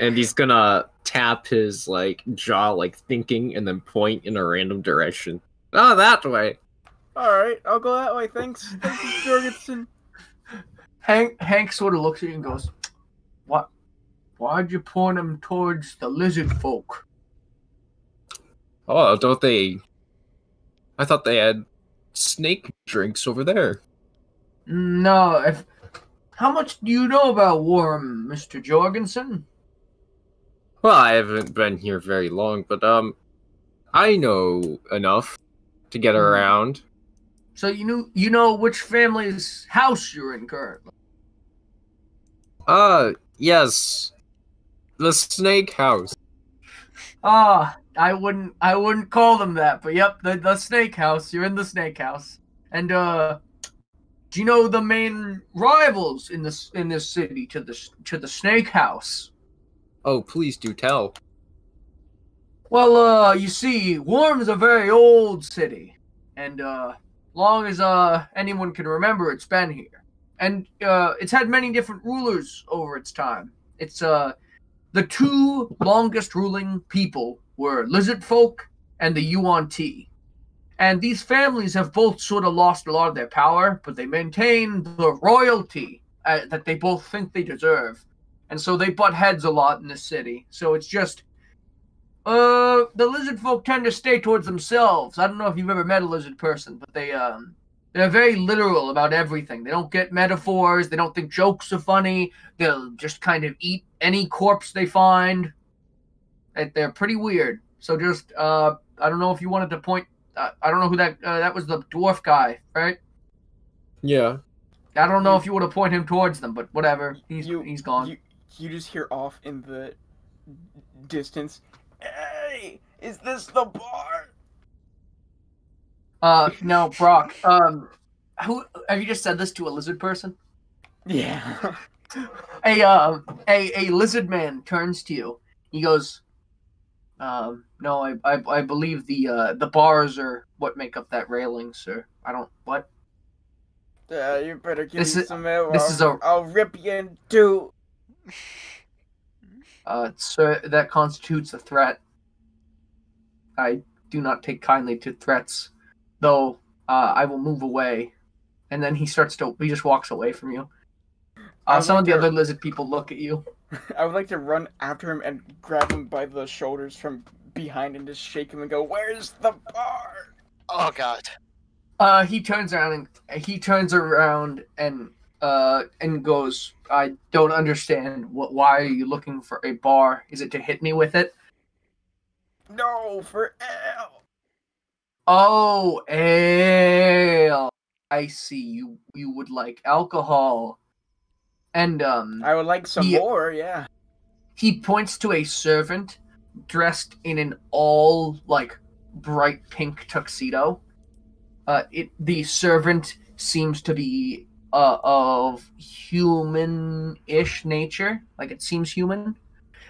And he's gonna tap his, jaw, thinking, and then point in a random direction. Oh, that way! Alright, I'll go that way, thanks. Thank you, Jorgensen. Hank sort of looks at you and goes, "What? Why'd you point him towards the lizard folk?" Oh, don't they... I thought they had snake drinks over there. No, how much do you know about Wram, Mr. Jorgensen? Well, I haven't been here very long, but, I know enough to get around. So you know which family's house you're in currently? Yes. The snake house. I wouldn't call them that, but yep, the snake house. You're in the snake house. And do you know the main rivals in this city to the snake house? Oh, please do tell. Well, you see, Wram's a very old city, and long as anyone can remember, it's been here, and it's had many different rulers over its time. It's the two longest ruling people were lizard folk and the Yuan-Ti. And these families have both sort of lost a lot of their power, but they maintain the royalty that they both think they deserve. And so they butt heads a lot in this city. So it's just, the lizard folk tend to stay towards themselves. I don't know if you've ever met a lizard person, but they're very literal about everything. They don't get metaphors. They don't think jokes are funny. They'll just kind of eat any corpse they find. They're pretty weird. So just, I don't know if you wanted to point. I don't know who that was, the dwarf guy, right? Yeah. I don't know if you want to point him towards them, but whatever. He's gone. You just hear off in the distance, "Hey, is this the bar?" No, Brock. Who have you just said this to a lizard person? Yeah. A lizard man turns to you. He goes, no, I believe the bars are what make up that railing, sir. I don't what? You better give me some air. I'll rip you in two. Sir, that constitutes a threat. I do not take kindly to threats, though. I will move away, and then he just walks away from you. Some of the other lizard people look at you. I would like to run after him and grab him by the shoulders from behind and just shake him and go, "Where's the bar?" Oh God. He turns around and goes, "I don't understand. Why are you looking for a bar? Is it to hit me with it?" "No, for ale." "Oh, ale. I see. You would like alcohol." And I would like some more, yeah. He points to a servant dressed in an all bright pink tuxedo. The servant seems to be of human-ish nature, like it seems human.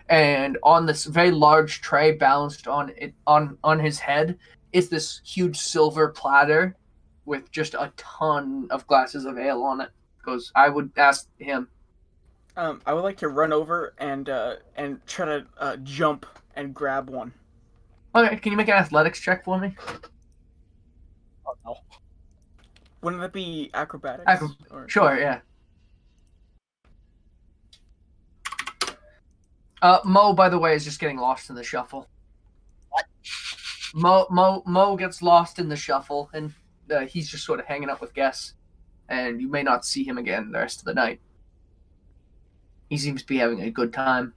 And on this very large tray balanced on his head is this huge silver platter with just a ton of glasses of ale on it. Goes, I would ask him. I would like to run over and try to jump and grab one. Okay, can you make an athletics check for me? Oh no. Wouldn't that be acrobatics? Sure, yeah. Mo, by the way, is just getting lost in the shuffle. What? Mo gets lost in the shuffle, and he's just sort of hanging out with guests. And you may not see him again the rest of the night. He seems to be having a good time.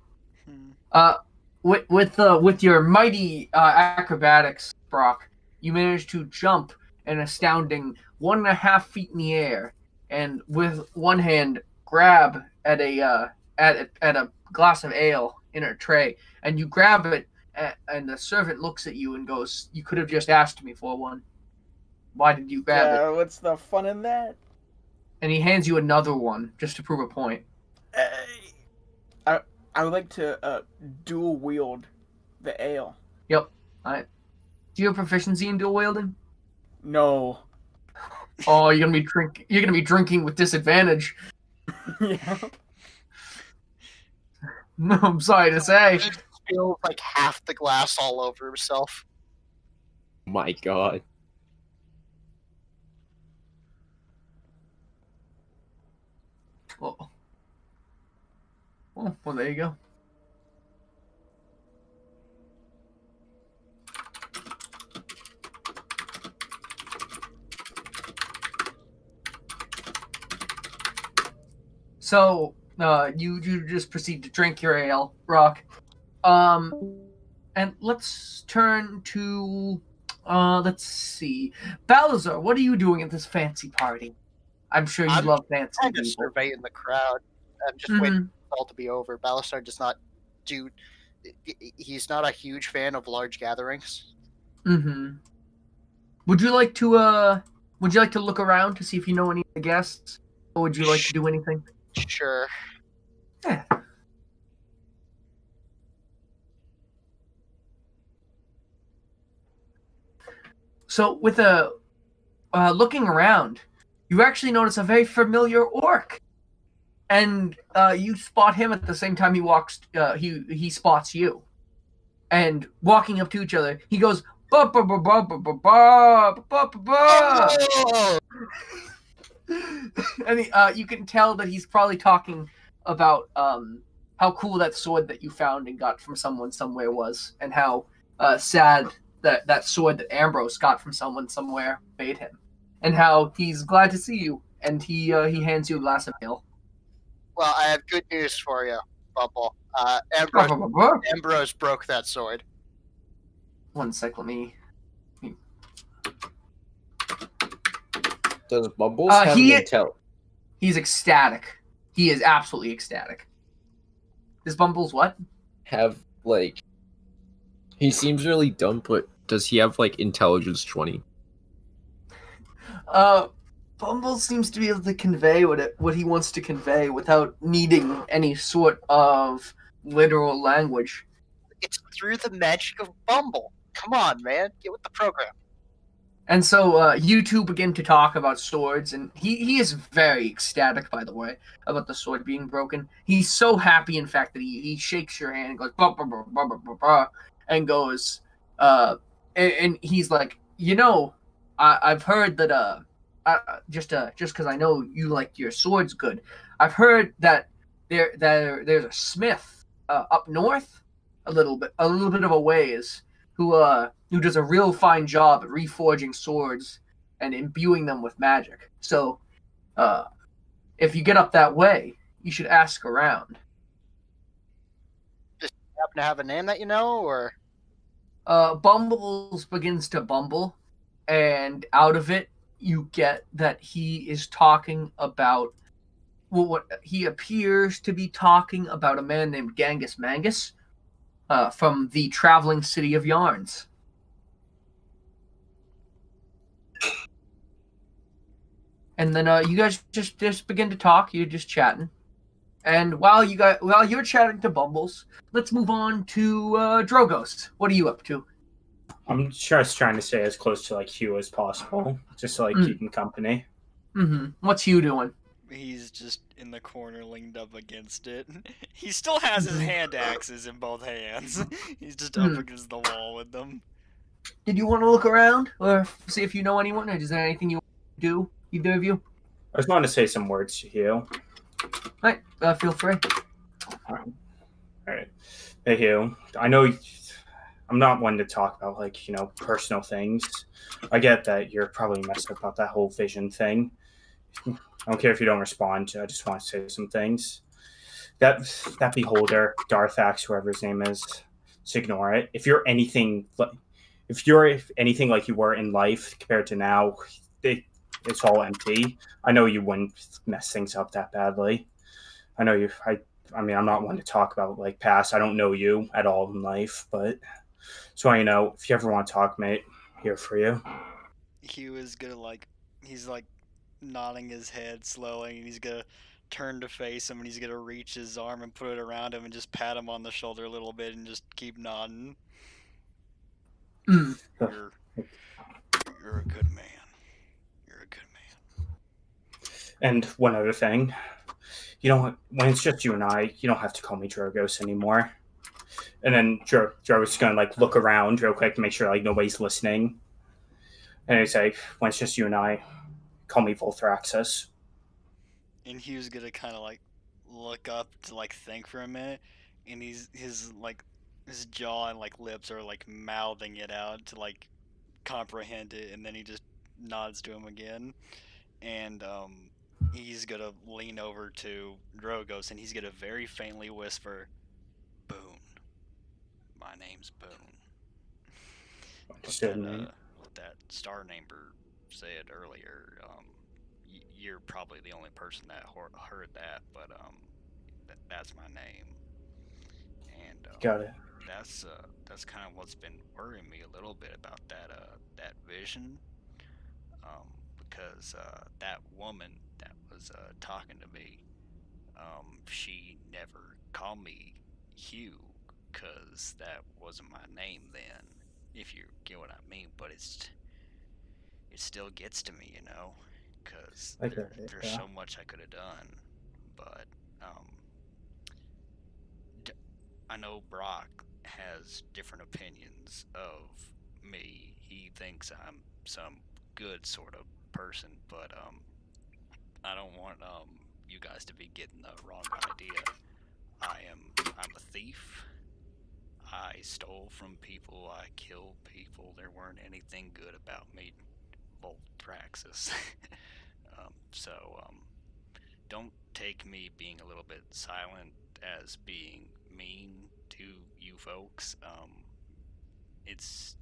With your mighty acrobatics, Brock, you managed to jump an astounding 1.5 feet in the air, and with one hand grab at a glass of ale in a tray, and you grab it, and the servant looks at you and goes, "You could have just asked me for one. Why did you grab it?" What's the fun in that? And he hands you another one just to prove a point. Hey. I would like to dual wield the ale. Yep. Alright. Do you have proficiency in dual wielding? No. Oh, you're gonna be drinking with disadvantage. Yeah. No, I'm sorry to say. He spills like half the glass all over himself. My God. Well, there you go. So, you just proceed to drink your ale, Rock. And let's turn to, let's see. Balazar, what are you doing at this fancy party? I'm sure you love fancy I'm people. just surveying the crowd. I'm just waiting for it all to be over. Balasar does not do he's not a huge fan of large gatherings. Mm-hmm. Would you like to look around to see if you know any of the guests, or would you like to do anything? Sure. Yeah. So with looking around, you actually notice a very familiar orc, and you spot him at the same time he walks. He spots you, and walking up to each other, he goes ba ba ba ba ba ba ba ba ba ba. Oh! And you can tell that he's probably talking about how cool that sword that you found and got from someone somewhere was, and how sad that sword that Ambrose got from someone somewhere made him, and how he's glad to see you, and he hands you a glass of ale. Well, I have good news for you, Bumble. Ambrose broke that sword. One sec, let me. Does Bubbles have an intel? He's ecstatic. He is absolutely ecstatic. Does Bumbles what? Have, like... He seems really dumb, but does he have, like, intelligence 20? Bumbles seems to be able to convey what he wants to convey without needing any sort of literal language. It's through the magic of Bumble. Come on, man. Get with the program. And so you two begin to talk about swords, and he is very ecstatic, by the way, about the sword being broken. He's so happy, in fact, that he shakes your hand and goes, bah, bah, bah, bah, bah, bah, bah, and goes, and he's like, I've heard that, just because I know you like your swords good, I've heard that there's a smith up north, a little bit of a ways, who does a real fine job at reforging swords and imbuing them with magic. So, if you get up that way, you should ask around. Does he happen to have a name that you know, or? Bumbles begins to bumble, and out of it, you get that he is talking about, well, what he appears to be talking about a man named Genghis Mangus, from the traveling city of Yarns. And then you guys just begin to talk. You're just chatting, and while you're chatting to Bumbles, let's move on to Drogos. What are you up to? I'm just trying to stay as close to like Hugh as possible, just to like keep him company. Mm-hmm. What's Hugh doing? He's just in the corner, leaned up against it. He still has his hand axes in both hands. He's just up against the wall with them. Did you want to look around or see if you know anyone, or is there anything you want to do, either of you? I just wanted to say some words to Hugh. All right, feel free. All right. Hey, Hugh. I know I'm not one to talk about, like, personal things. I get that you're probably messed up about that whole vision thing. I don't care if you don't respond. I just want to say some things. That beholder, Darthax, whoever his name is, just ignore it. If you're anything like you were in life compared to now, it's all empty. I know you wouldn't mess things up that badly. I know you. I mean, I'm not one to talk about like past. I don't know you at all in life, but so if you ever want to talk, mate, I'm here for you. Hugh is gonna he's nodding his head slowly, and he's gonna turn to face him, and he's gonna reach his arm and put it around him and just pat him on the shoulder a little bit and just keep nodding. You're a good man. You're a good man. And one other thing, when it's just you and I, you don't have to call me Drogos anymore. And then Drogo's is gonna look around real quick to make sure nobody's listening. And he's like, when it's just you and I, call me Volthraxis. And Hugh's gonna kind of look up to think for a minute, and his jaw and lips are mouthing it out to comprehend it, and then he just nods to him again, and he's gonna lean over to Drogos, and he's gonna very faintly whisper, "Boone. My name's Boone." What that Star Neighbor said earlier, you're probably the only person that heard that, but that's my name. And got it. that's kind of what's been worrying me a little bit about that vision. Because that woman that was talking to me, she never called me Hugh, because that wasn't my name then, if you get what I mean. But it still gets to me, because there's so much I could have done. But I know Brock has different opinions of me. He thinks I'm some good sort of person, but I don't want you guys to be getting the wrong idea. I'm a thief. I stole from people. I killed people. There weren't anything good about me, Voltraxis. So don't take me being a little bit silent as being mean to you folks. It's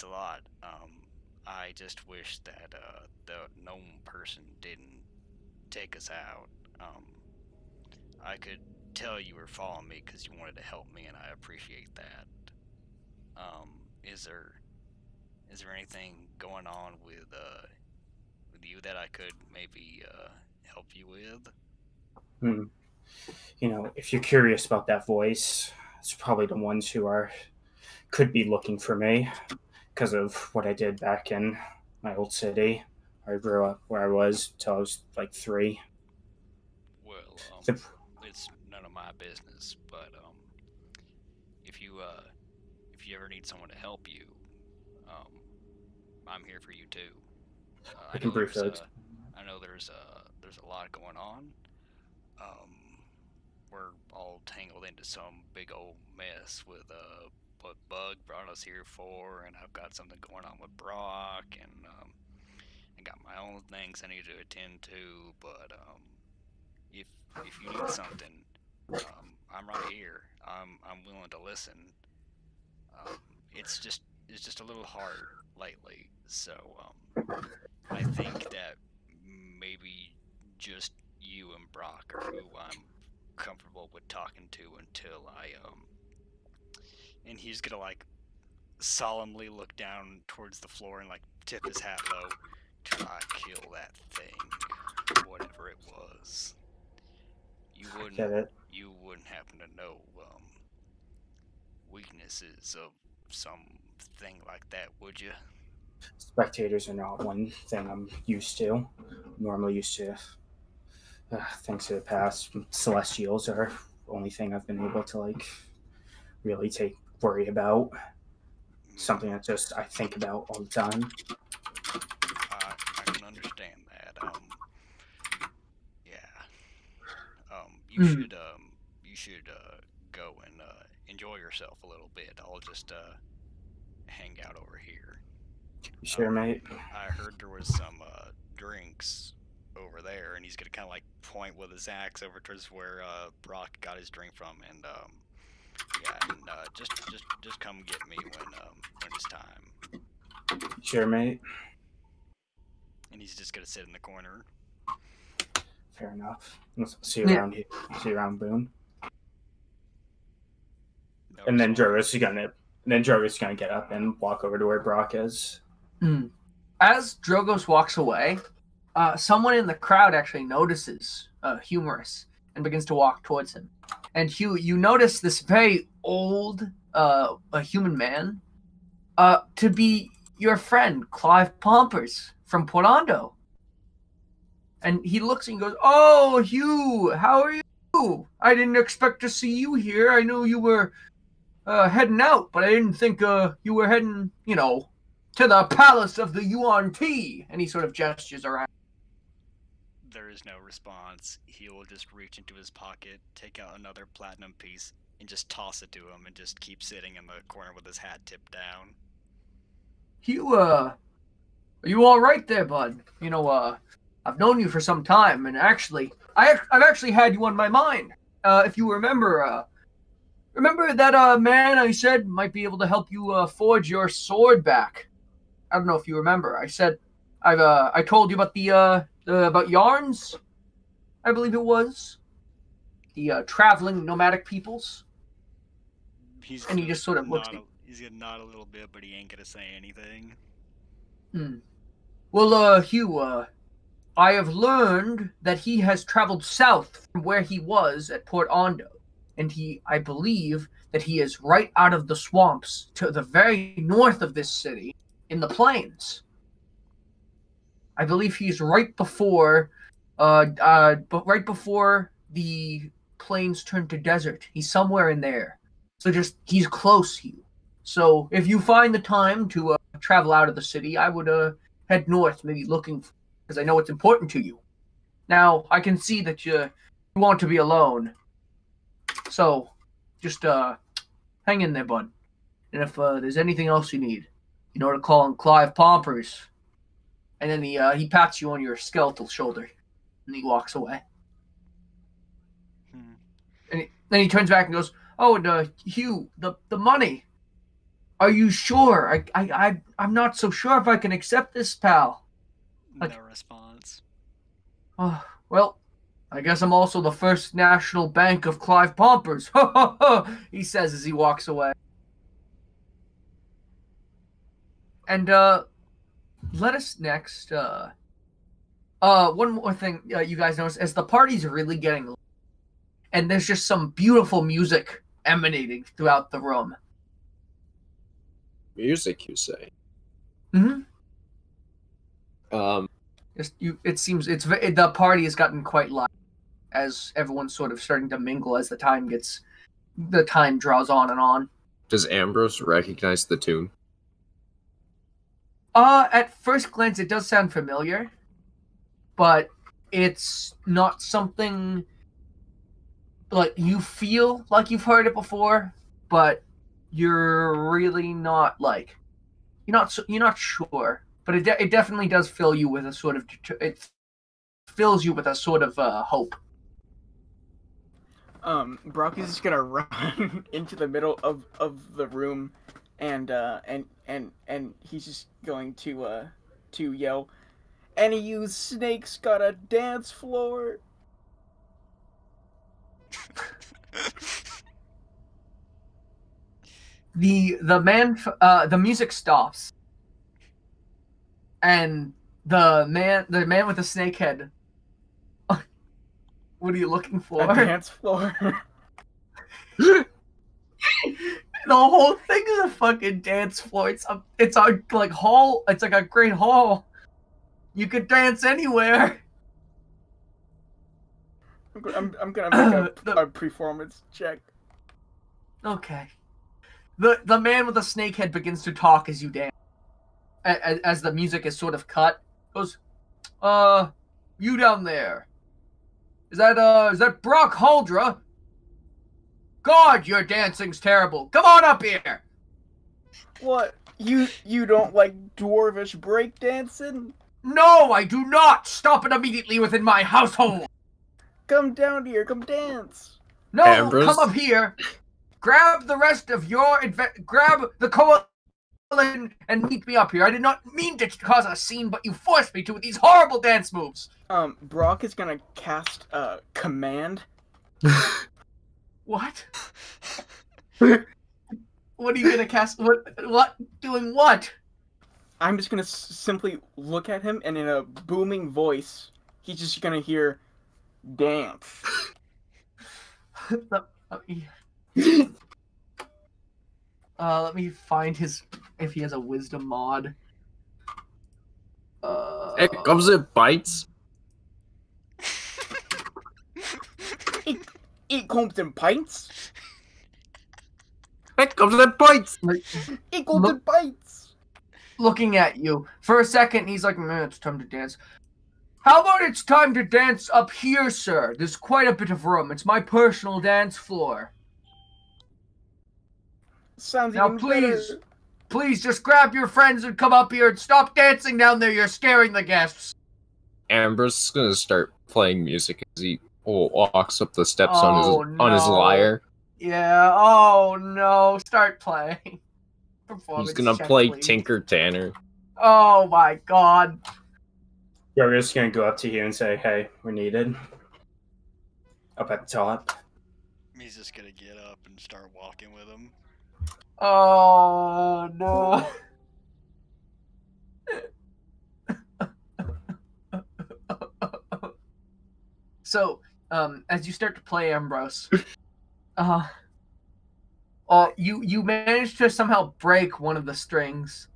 a lot. I just wish that the gnome person didn't take us out. I could tell you were following me because you wanted to help me, and I appreciate that. Is there anything going on with you that I could maybe help you with? If you're curious about that voice, it's probably the ones who could be looking for me because of what I did back in my old city. I grew up where I was till I was like 3. Well, it's none of my business, but if you ever need someone to help you, I'm here for you too. I can brief those. I know there's a lot going on. We're all tangled into some big old mess with what Bug brought us here for, and I've got something going on with Brock, and I got my own things I need to attend to. But if you need something, I'm right here. I'm willing to listen. It's just a little hard lately, so I think that maybe just you and Brock are who I'm comfortable with talking to until and he's gonna like solemnly look down towards the floor and like tip his hat low till I kill that thing, whatever it was. You wouldn't happen to know weaknesses of something like that, would you? Spectators are not one thing I'm used to. Normally used to things to the past. Celestials are the only thing I've been able to like really worry about. Something that just I think about all the time. I can understand that. Yeah. You should go and enjoy yourself a little bit. I'll just hang out over here. You sure, mate? I heard there was some drinks over there, and he's gonna kind of like point with his axe over towards where Brock got his drink from, and yeah, and just come get me when it's time. Sure, mate. And he's just gonna sit in the corner. Fair enough. See you around here. See you around Boone. No and then response. Drogo's gonna get up and walk over to where Brock is. As Drogos walks away, someone in the crowd actually notices Humorous and begins to walk towards him. And Hugh, you notice this very old a human man to be your friend, Clive Pompers from Portando. And he looks and goes, "Oh, Hugh, how are you? I didn't expect to see you here. I knew you were heading out, but I didn't think you were heading, to the palace of the UNT." And he sort of gestures around. There is no response. He will just reach into his pocket, take out another platinum piece, and just toss it to him, and just keep sitting in the corner with his hat tipped down. Hugh, are you all right there, bud? I've known you for some time, and actually, I've actually had you on my mind. If you remember that man I said might be able to help you forge your sword back. I don't know if you remember. I said I told you about the about yarns, I believe it was. The traveling nomadic peoples. He's And he just sort of looks at He's gonna nod a little bit, but he ain't gonna say anything. Well, Hugh, I have learned that he has traveled south from where he was at Port Ondo, and I believe that he is right out of the swamps to the very north of this city, in the plains. I believe he's right before the plains turn to desert. He's somewhere in there. So he's close to you. So if you find the time to travel out of the city, I would head north, maybe looking, because I know it's important to you. Now, I can see that you want to be alone. So just hang in there, bud. And if there's anything else you need, you know to call on Clive Pompers. And then he pats you on your skeletal shoulder, and he walks away. And then he turns back and goes, "Oh, and Hugh, the money. Are you sure? I'm not so sure if I can accept this, pal." No response. Oh, well, I guess I'm also the first national bank of Clive Pompers. He says as he walks away. And let us next. One more thing you guys notice as the party's really getting late, and there's just some beautiful music emanating throughout the room. Music, you say? Mm-hmm. It seems the party has gotten quite light as everyone's sort of starting to mingle as the time draws on and on. Does Ambrose recognize the tune? At first glance, it does sound familiar, but it's not something like you feel like you've heard it before, but you're really not like you're not sure. But it definitely does fill you with a sort of hope. Brock is just gonna run into the middle of the room, and he's just going to yell, "Any of you snakes got a dance floor?" The music stops, and the man with the snake head. What are you looking for? A dance floor. The whole thing is a fucking dance floor. It's a like hall. It's like a great hall. You could dance anywhere. I'm gonna make a performance check. Okay. The man with the snake head begins to talk as you dance. As the music is sort of cut, goes, you down there. Is that Brock Huldra? God, your dancing's terrible. Come on up here. What? You don't like dwarvish breakdancing? No, I do not. Stop it immediately within my household. Come down here. Come dance. No, Ambrose? Come up here. Grab the rest of your grab the coalition and meet me up here. I did not mean to cause a scene, but you forced me to with these horrible dance moves. Brock is gonna cast command. What? What are you gonna cast? What? Doing what? I'm just gonna simply look at him, and in a booming voice, he's just gonna hear, "Dance." Let me find if he has a wisdom mod. It comes in bites. It comes in pints. It comes in bites. It comes in bites. Looking at you for a second, he's like, "Man, it's time to dance." How about it's time to dance up here, sir? There's quite a bit of room. It's my personal dance floor. Sounds now, even please, just grab your friends and come up here and stop dancing down there. You're scaring the guests. Ambrose is gonna start playing music as he walks up the steps on his lyre. Yeah. Oh no! Start playing. He's gonna play please. Tinker Tanner. Oh my god. Yeah, we're just gonna go up to you and say, "Hey, we're needed." Up at the top. He's just gonna get up and start walking with him. Oh no. So, as you start to play Ambrose, you manage to somehow break one of the strings,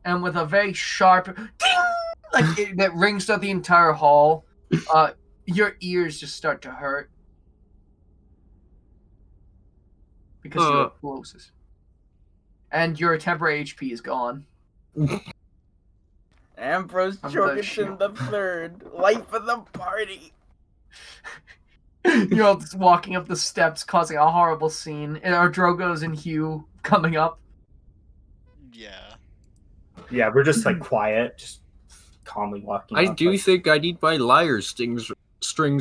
and with a very sharp ding, that rings throughout the entire hall, your ears just start to hurt because you're closest, and your temporary HP is gone. Ambrose Jorgensen the third, life of the party. You're all just walking up the steps, causing a horrible scene. And our Drogos and Hugh coming up. Yeah. Yeah, we're just like quiet, just calmly walking. I up, do like... think I need my lyre strings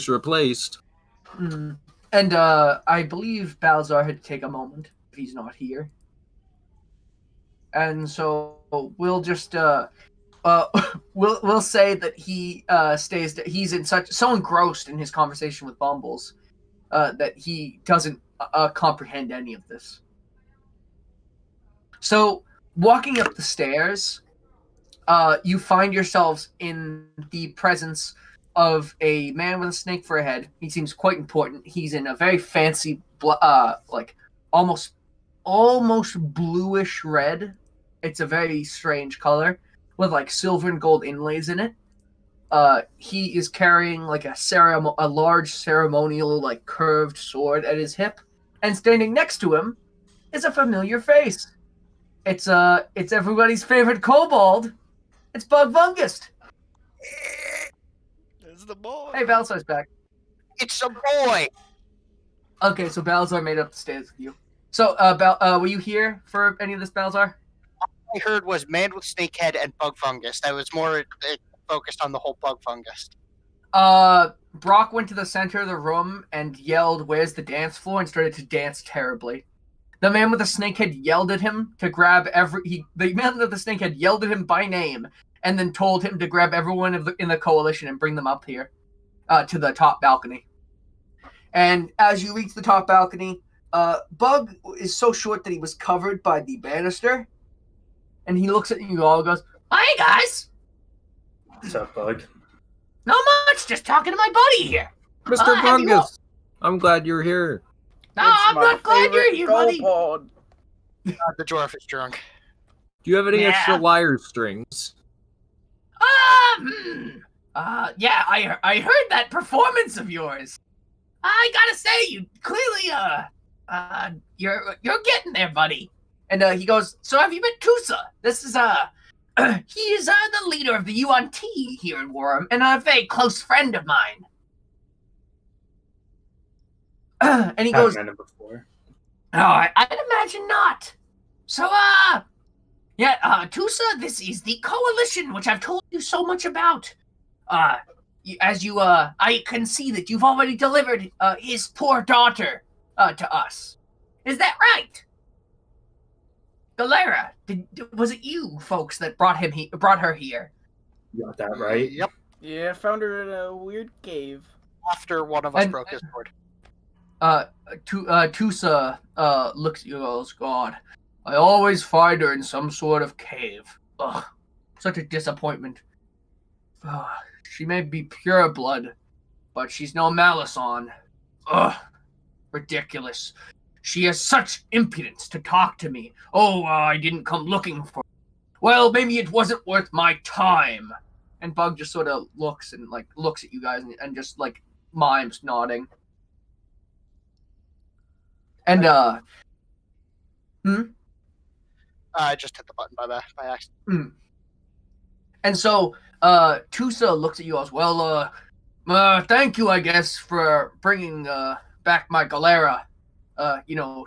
replaced. Mm. And I believe Balzar had to take a moment if he's not here. And so we'll just we'll say that he stays. He's in so engrossed in his conversation with Bumbles that he doesn't comprehend any of this. So walking up the stairs, you find yourselves in the presence of a man with a snake for a head. He seems quite important. He's in a very fancy, like almost bluish red. It's a very strange color with like silver and gold inlays in it. He is carrying like a large ceremonial like curved sword at his hip, and standing next to him is a familiar face. It's everybody's favorite kobold. It's Bug Vungust. It's the boy. Hey, Balzar's back. It's a boy. Okay, so Balzar made up the stairs with you. So, were you here for any of this, Balzar? I heard was man with snake head and bug fungus. I was more focused on the whole bug fungus. Brock went to the center of the room and yelled, "Where's the dance floor?" and started to dance terribly. The man with the snake head yelled at him to grab the man with the snake head yelled at him by name and then told him to grab everyone in the coalition and bring them up here to the top balcony. And as you reach the top balcony, Bug is so short that he was covered by the banister. And he looks at you all and goes, "Hey, guys." What's up, Bug? "Not much, just talking to my buddy here." Mr. Fungus, I'm glad you're here. "No, I'm not glad you're here, buddy." The dwarf is drunk. Do you have any extra lyre strings? Yeah, I heard that performance of yours. I gotta say, you clearly, you're getting there, buddy. And he goes, "So have you met Tusa? This is he is the leader of the UNT here in Wram, and a very close friend of mine." And he goes, "Met him before." "Oh, I'd imagine not. So, Tusa, this is the coalition, which I've told you so much about. I can see that you've already delivered his poor daughter to us. Is that right? Galera, was it you folks that brought her here?" You got that right? Yep. Yeah, found her in a weird cave. After one of us broke his sword. Tusa looks at you and goes, "God, I always find her in some sort of cave. Ugh, such a disappointment. Ugh, she may be pure blood, but she's no malice on. Ugh, ridiculous. She has such impudence to talk to me. Oh, I didn't come looking for her. Well, maybe it wasn't worth my time." And Bug just sort of looks at you guys and just like mimes nodding. And I just hit the button by accident. And so Tusa looks at you as well. Thank you, I guess, for bringing back my Galera.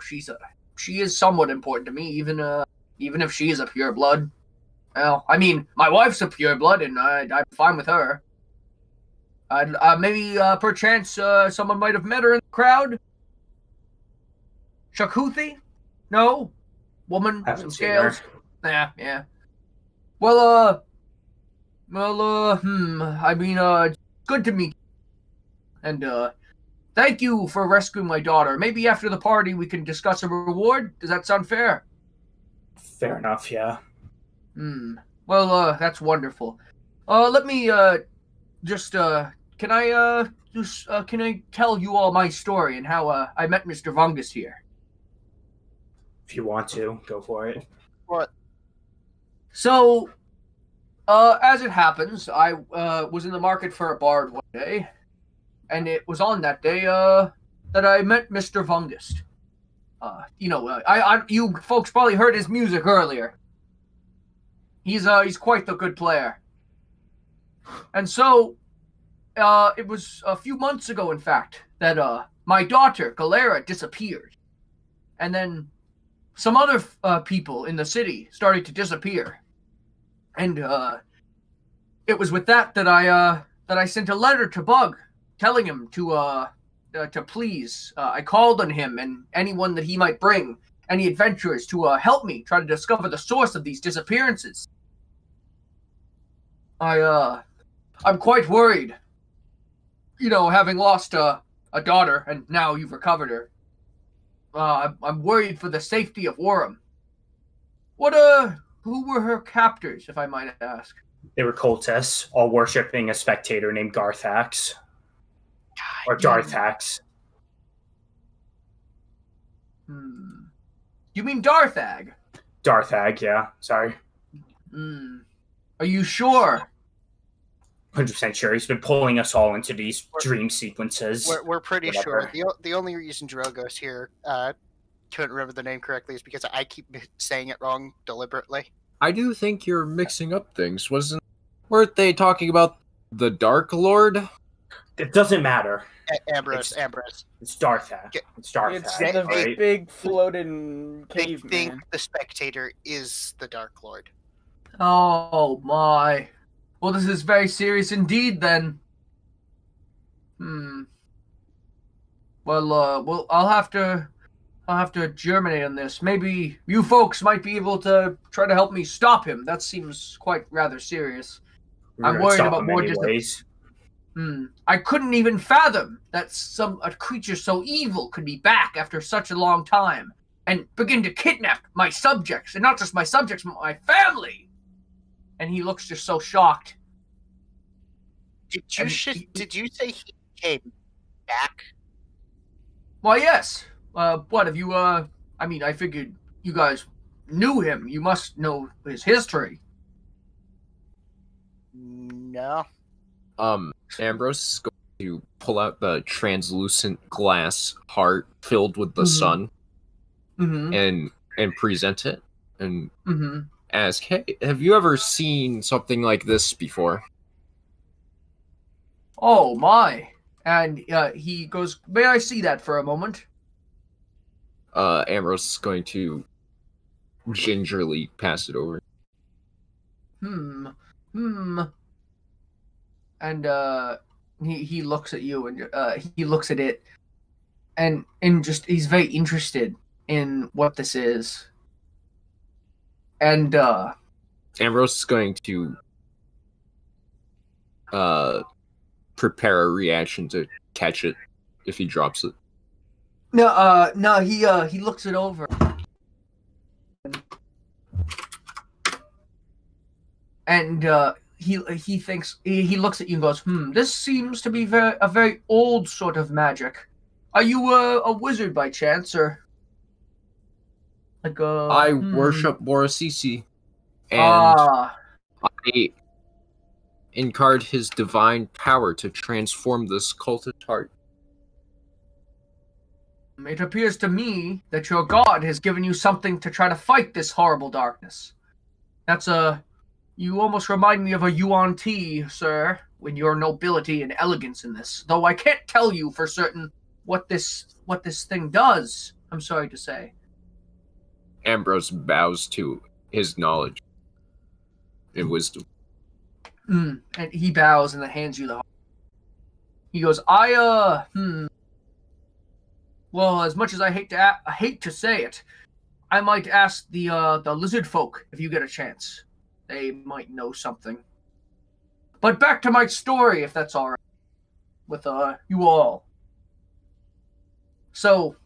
She is somewhat important to me, even if she is a pure blood. Well, I mean, my wife's a pure blood, and I'm fine with her. Maybe perchance someone might have met her in the crowd. Shakuthi? No? Woman, some scales? Yeah. Well, I mean, good to meet you. And, Thank you for rescuing my daughter. Maybe after the party we can discuss a reward. Does that sound fair? Fair enough, yeah. Well, that's wonderful. Let me, can I tell you all my story and how, I met Mr. Vungus here? If you want to, go for it. What? So, as it happens, I, was in the market for a bard one day, and it was on that day, that I met Mr. Vungus. You folks probably heard his music earlier. He's quite the good player. And so, it was a few months ago, in fact, that, my daughter, Galera, disappeared. And then some other, people in the city started to disappear. And, it was with that I sent a letter to Bug, telling him to please, I called on him and anyone that he might bring, any adventurers, to help me try to discover the source of these disappearances. I'm quite worried. Having lost a daughter, and now you've recovered her. I'm worried for the safety of Wram. Who were her captors, if I might ask? They were cultists, all worshipping a spectator named Garthax. Or Darthax. You mean Darthag? Darthag, yeah. Sorry. Are you sure? 100% sure. He's been pulling us all into these dream sequences. We're pretty Whatever. sure. The only reason Drogo's here, couldn't remember the name correctly, is because I keep saying it wrong deliberately. I do think you're mixing up things. Weren't they talking about the Dark Lord? It doesn't matter. Ambrose. It's Darthag. It's Darthag. It's the right? big floating They caveman. think the spectator is the Dark Lord. Oh my. Well, this is very serious indeed, then. Well, I'll have to germinate on this. Maybe you folks might be able to try to help me stop him. That seems quite rather serious. We're I'm gonna worried stop about him more anyways. I couldn't even fathom that a creature so evil could be back after such a long time and begin to kidnap my subjects, and not just my subjects, but my family. And he looks just so shocked. Did you say he came back? Why, yes. What have you? I figured you guys knew him. You must know his history. No. Ambrose is going to pull out the translucent glass heart filled with the sun and present it and ask, hey, have you ever seen something like this before? Oh, my. And he goes, may I see that for a moment? Ambrose is going to gingerly pass it over. And he looks at you, and he looks at it, and just he's very interested in what this is. And Ambrose is going to prepare a reaction to catch it if he drops it. No, he looks it over. And he thinks, he looks at you and goes, this seems to be a very old sort of magic. Are you a wizard by chance, or like I worship Borasisi, and I encarned his divine power to transform this cultist heart. It appears to me that your god has given you something to try to fight this horrible darkness. You almost remind me of a Yuan Ti, sir, with your nobility and elegance in this. Though I can't tell you for certain what this thing does, I'm sorry to say. Ambrose bows to his knowledge and wisdom. And he bows and then hands you the heart. He goes, well, as much as I hate to say it, I might ask the lizard folk if you get a chance. They might know something. But back to my story, if that's all right with you all. So,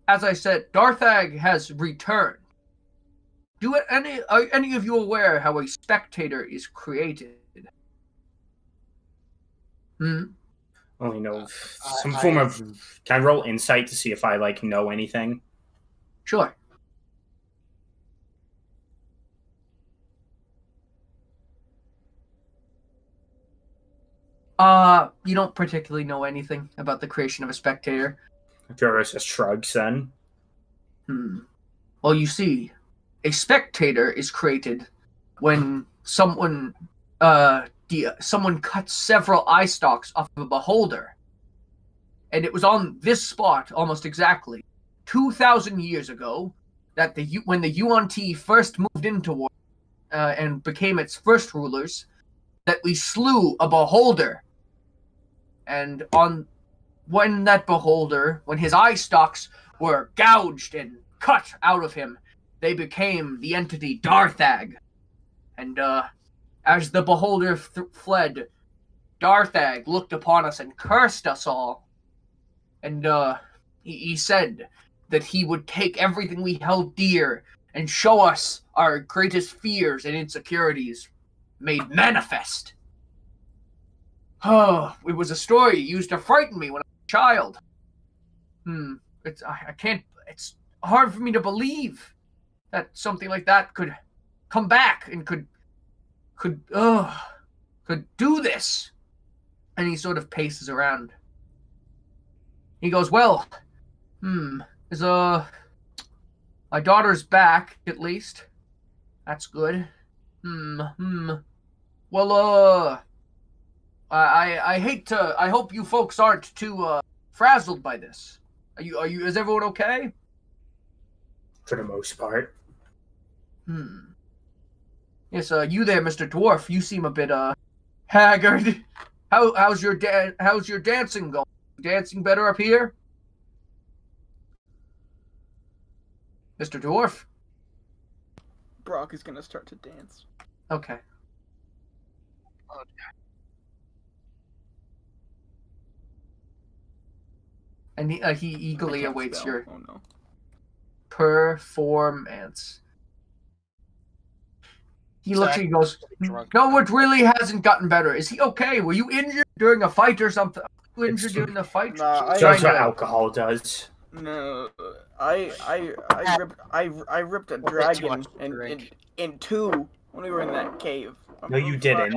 as I said, Darthag has returned. Are any of you aware how a spectator is created? Hmm? Only know some form of. Can I roll insight to see if I like know anything? Sure. You don't particularly know anything about the creation of a spectator. Joris just shrugs then. Well, you see, a spectator is created when someone cuts several eye stalks off of a beholder. And it was on this spot, almost exactly, 2,000 years ago, that when the Yuan-Ti first moved into war and became its first rulers, that we slew a beholder. And when his eye stalks were gouged and cut out of him, they became the entity Darthag. And as the beholder fled, Darthag looked upon us and cursed us all. And he said that he would take everything we held dear and show us our greatest fears and insecurities made manifest. Oh, it was a story used to frighten me when I was a child. It's hard for me to believe that something like that could come back and could do this. And he sort of paces around. He goes, well, my daughter's back, at least. That's good. Well, I hope you folks aren't too, frazzled by this. Is everyone okay? For the most part. Yes, you there, Mr. Dwarf, you seem a bit, haggard. How's your dancing going? Dancing better up here? Mr. Dwarf? Brock is gonna start to dance. Okay. And he eagerly awaits your performance. He looks at you and goes, no, it really hasn't gotten better. Is he okay? Were you injured during a fight or something? Were you injured during the fight? Nah, That's what alcohol does. No, I ripped a dragon in two when we were in that cave. No, you didn't.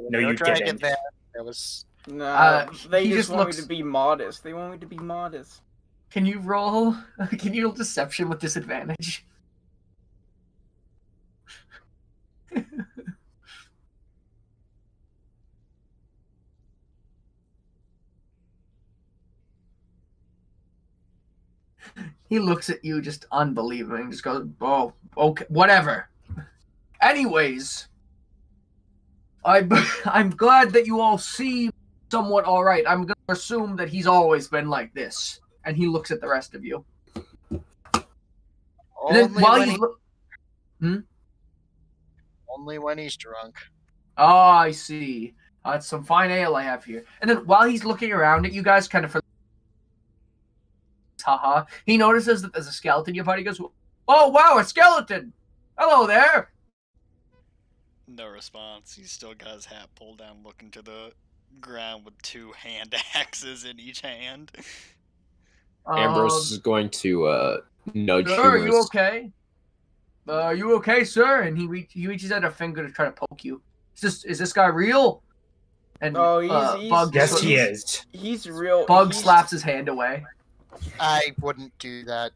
No, you didn't. There was. They just want me to be modest. They want me to be modest. Can you roll deception with disadvantage? He looks at you just unbelieving and just goes, oh, okay, whatever. Anyways, I'm glad that you all seem somewhat all right. I'm going to assume that he's always been like this. And he looks at the rest of you. Only when he's drunk. Oh, I see. It's some fine ale I have here. And then while he's looking around at you guys, kind of for haha, he notices that there's a skeleton nearby. He goes, oh, wow, a skeleton! Hello there! No response. He's still got his hat pulled down, looking to the ground with two hand axes in each hand. Ambrose is going to nudge Sir, are you Humorous. okay? Are you okay, sir? And he reaches out a finger to try to poke you. Is this guy real? And he's Bug, Yes, he is. He's real. Bug slaps his hand away. I wouldn't do that.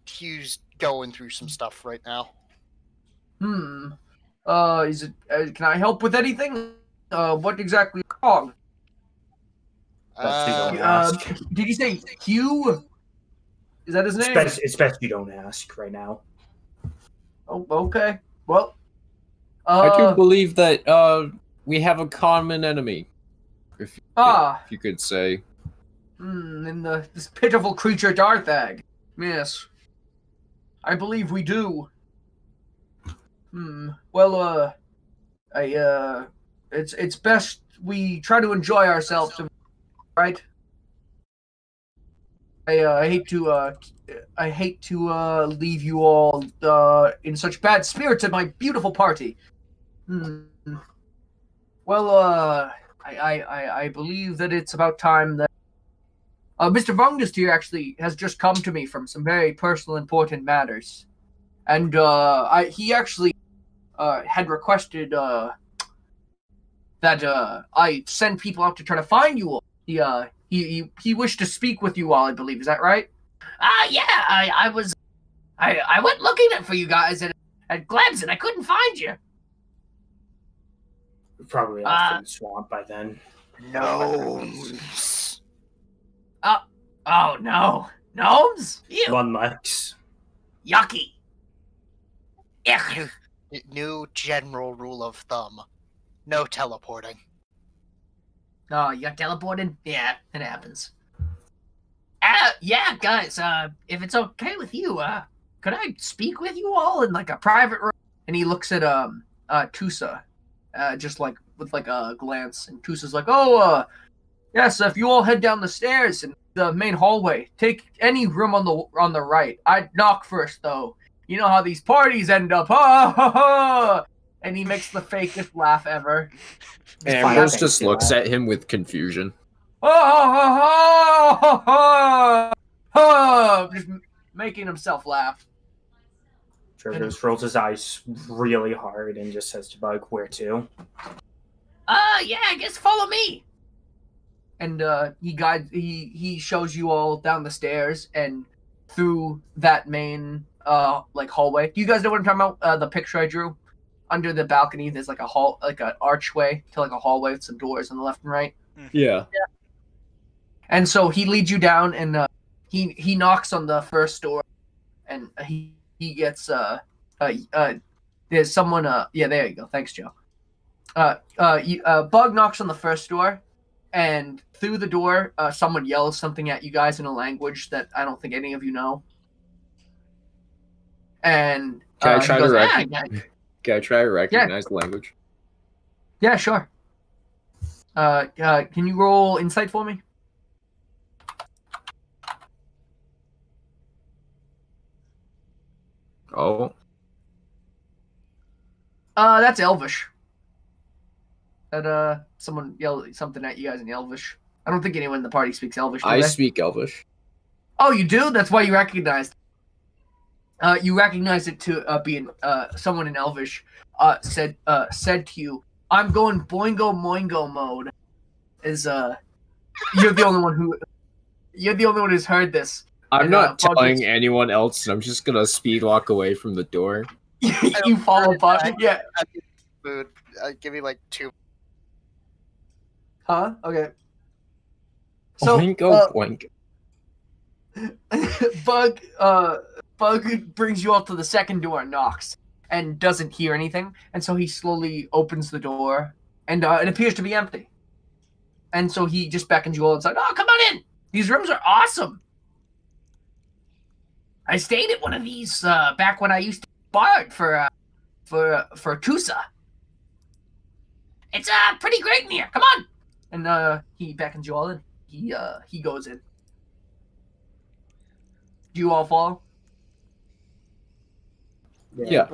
Hugh's going through some stuff right now. Is it? Can I help with anything? What exactly is wrong? Did you say Hugh? Is that his name? It's best you don't ask right now. Oh, okay. Well, I do believe that we have a common enemy. If you could say. In this pitiful creature Darthag. Yes. I believe we do. Well, it's best we try to enjoy ourselves, right? I hate to leave you all in such bad spirits at my beautiful party. Hmm. Well, I believe that it's about time that Mr. Vungust here actually has just come to me from some very personal, important matters, and he actually had requested that I send people out to try to find you all. He wished to speak with you all, I believe. Is that right? Yeah. I went looking for you guys at Glebs, and I couldn't find you. Probably off in the swamp by then. Gnomes. Oh no, gnomes! Ew. Lex. Yucky. Ugh. New general rule of thumb: no teleporting. Oh, you're teleporting? Yeah, it happens. Yeah, guys. If it's okay with you, could I speak with you all in like a private room? And he looks at Tusa, just like with like a glance, and Tusa's like, "Oh, yes. If you all head down the stairs in the main hallway, take any room on the right. I'd knock first, though. You know how these parties end up. Ha ha ha!" And he makes the fakest laugh ever. Ambrose just looks at him with confusion. Ha ha ha ha ha! Just making himself laugh. Turgos rolls his eyes really hard and just says to Bug, "Where to?" Yeah, I guess follow me. And he shows you all down the stairs and through that main like hallway. Do you guys know what I'm talking about? The picture I drew? Under the balcony, there's like an archway to like a hallway with some doors on the left and right. Yeah. And so he leads you down, and he knocks on the first door, and he gets there's someone yeah, there you go. Thanks, Joe. Bug knocks on the first door, and through the door, someone yells something at you guys in a language that I don't think any of you know. And Can I try to recognize the language? Yeah, sure. Can you roll insight for me? Oh. That's Elvish. That someone yelled something at you guys in Elvish. I don't think anyone in the party speaks Elvish. Do I they? speak Elvish. Oh, you do? That's why you recognized. You recognize it to being someone in Elvish said to you, "I'm going boingo moingo mode." Is you're the only one who's heard this. I'm not telling anyone else, and I'm just gonna speed walk away from the door. You follow Bug. Yeah. Food. Give me like 2. Huh? Okay. So Boingo boink. Bug brings you up to the second door and knocks and doesn't hear anything, and so he slowly opens the door, and it appears to be empty. And so he just beckons you all inside. "Oh, come on in! These rooms are awesome! I stayed at one of these back when I used to bard for Tusa. It's pretty great in here. Come on!" And he beckons you all in. He goes in. Do you all follow? Yeah.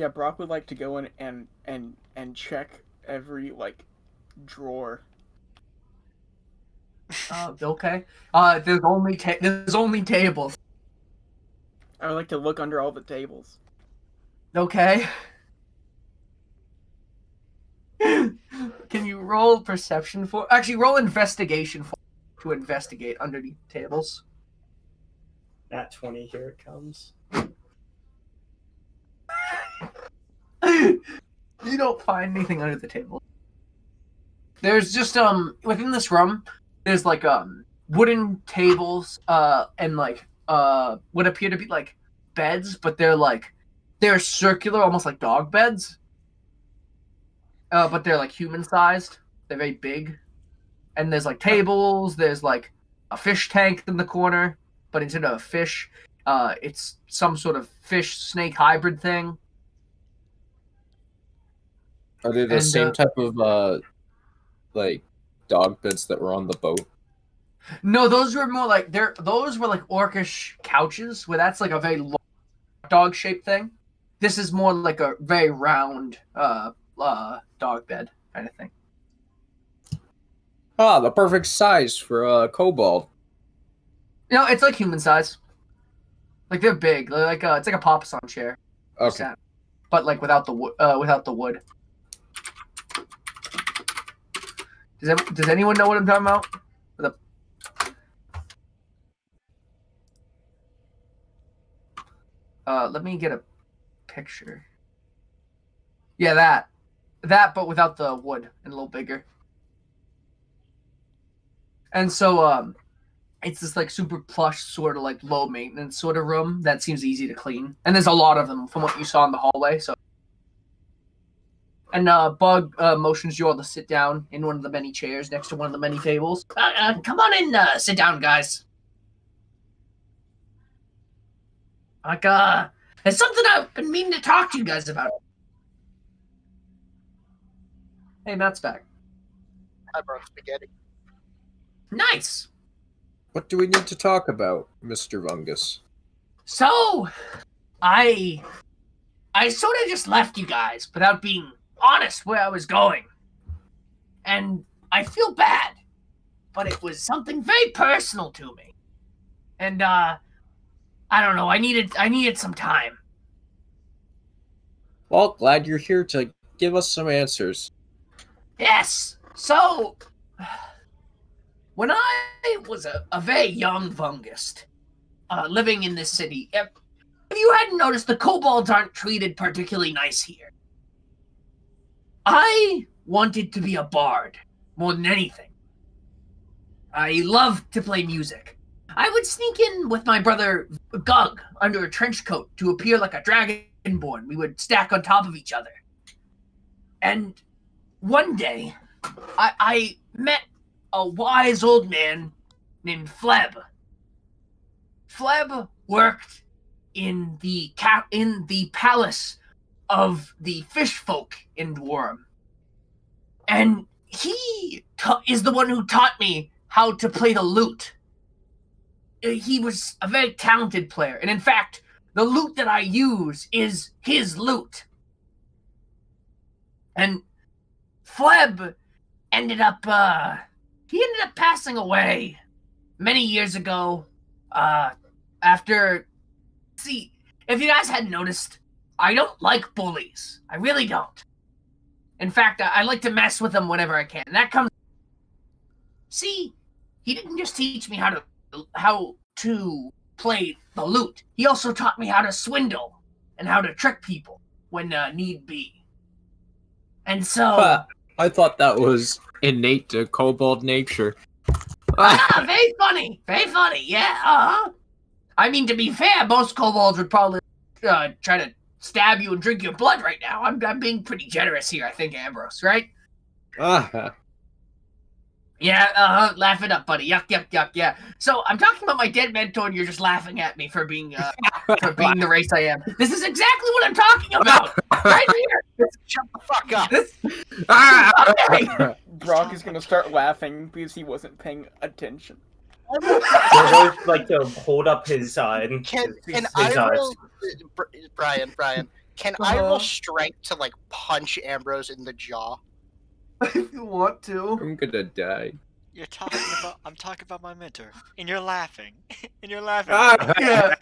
Brock would like to go in and check every like drawer. Okay. There's only tables. I would like to look under all the tables. Okay. Can you roll perception for? Actually, roll investigation to investigate underneath tables. Nat 20, here it comes. You don't find anything under the table. There's just within this room, there's like wooden tables and like what appear to be like beds, but they're circular, almost like dog beds. But they're like human sized. They're very big. And there's like tables, there's like a fish tank in the corner, but instead of a fish, it's some sort of fish snake hybrid thing. Are they the same type of like dog beds that were on the boat? No, those were more like those were like orcish couches, where that's like a very long dog shaped thing. This is more like a very round dog bed kind of thing. Ah, the perfect size for a kobold. You know, it's like human size. Like they're big. They're like it's like a papasan chair. Okay. But like without the wood. Does anyone know what I'm talking about? Let me get a picture. Yeah, that, but without the wood and a little bigger. And so, it's this like super plush, sort of like low maintenance sort of room that seems easy to clean. And there's a lot of them from what you saw in the hallway. So, and Bug motions you all to sit down in one of the many chairs next to one of the many tables. Come on in, sit down, guys. Like, there's something I've been meaning to talk to you guys about. Hey, Matt's back. I brought spaghetti. Nice. What do we need to talk about, Mr. Vungus? So, I sort of just left you guys without being honest where I was going. And I feel bad, but it was something very personal to me. And, I don't know, I needed some time. Well, glad you're here to give us some answers. Yes. So, when I was a very young Vungust, living in this city, if you hadn't noticed, the kobolds aren't treated particularly nice here. I wanted to be a bard more than anything. I loved to play music. I would sneak in with my brother Gug under a trench coat to appear like a dragonborn. We would stack on top of each other. And one day, I met a wise old man named Fleb. Fleb worked in the palace of the fish folk in Wram. And he is the one who taught me how to play the lute. He was a very talented player, and in fact, the lute that I use is his lute. And Fleb ended up passing away many years ago. See, if you guys hadn't noticed, I don't like bullies. I really don't. In fact, I like to mess with them whenever I can. And that comes. See, he didn't just teach me how to play the lute. He also taught me how to swindle and how to trick people when need be. And so, I thought that was innate to kobold nature. very funny, yeah. I mean, to be fair, most kobolds would probably try to stab you and drink your blood right now. I'm being pretty generous here, I think, Ambrose, right? Yeah, laugh it up, buddy. Yuck, yeah. So, I'm talking about my dead mentor, and you're just laughing at me for being the race I am. This is exactly what I'm talking about! Right here! Shut the fuck up! Okay. Brock is gonna start laughing because he wasn't paying attention. I would like to hold up his Can I roll, Brian? Can I roll strength to like punch Ambrose in the jaw? If you want to. I'm gonna die. I'm talking about my mentor, and you're laughing, Yeah.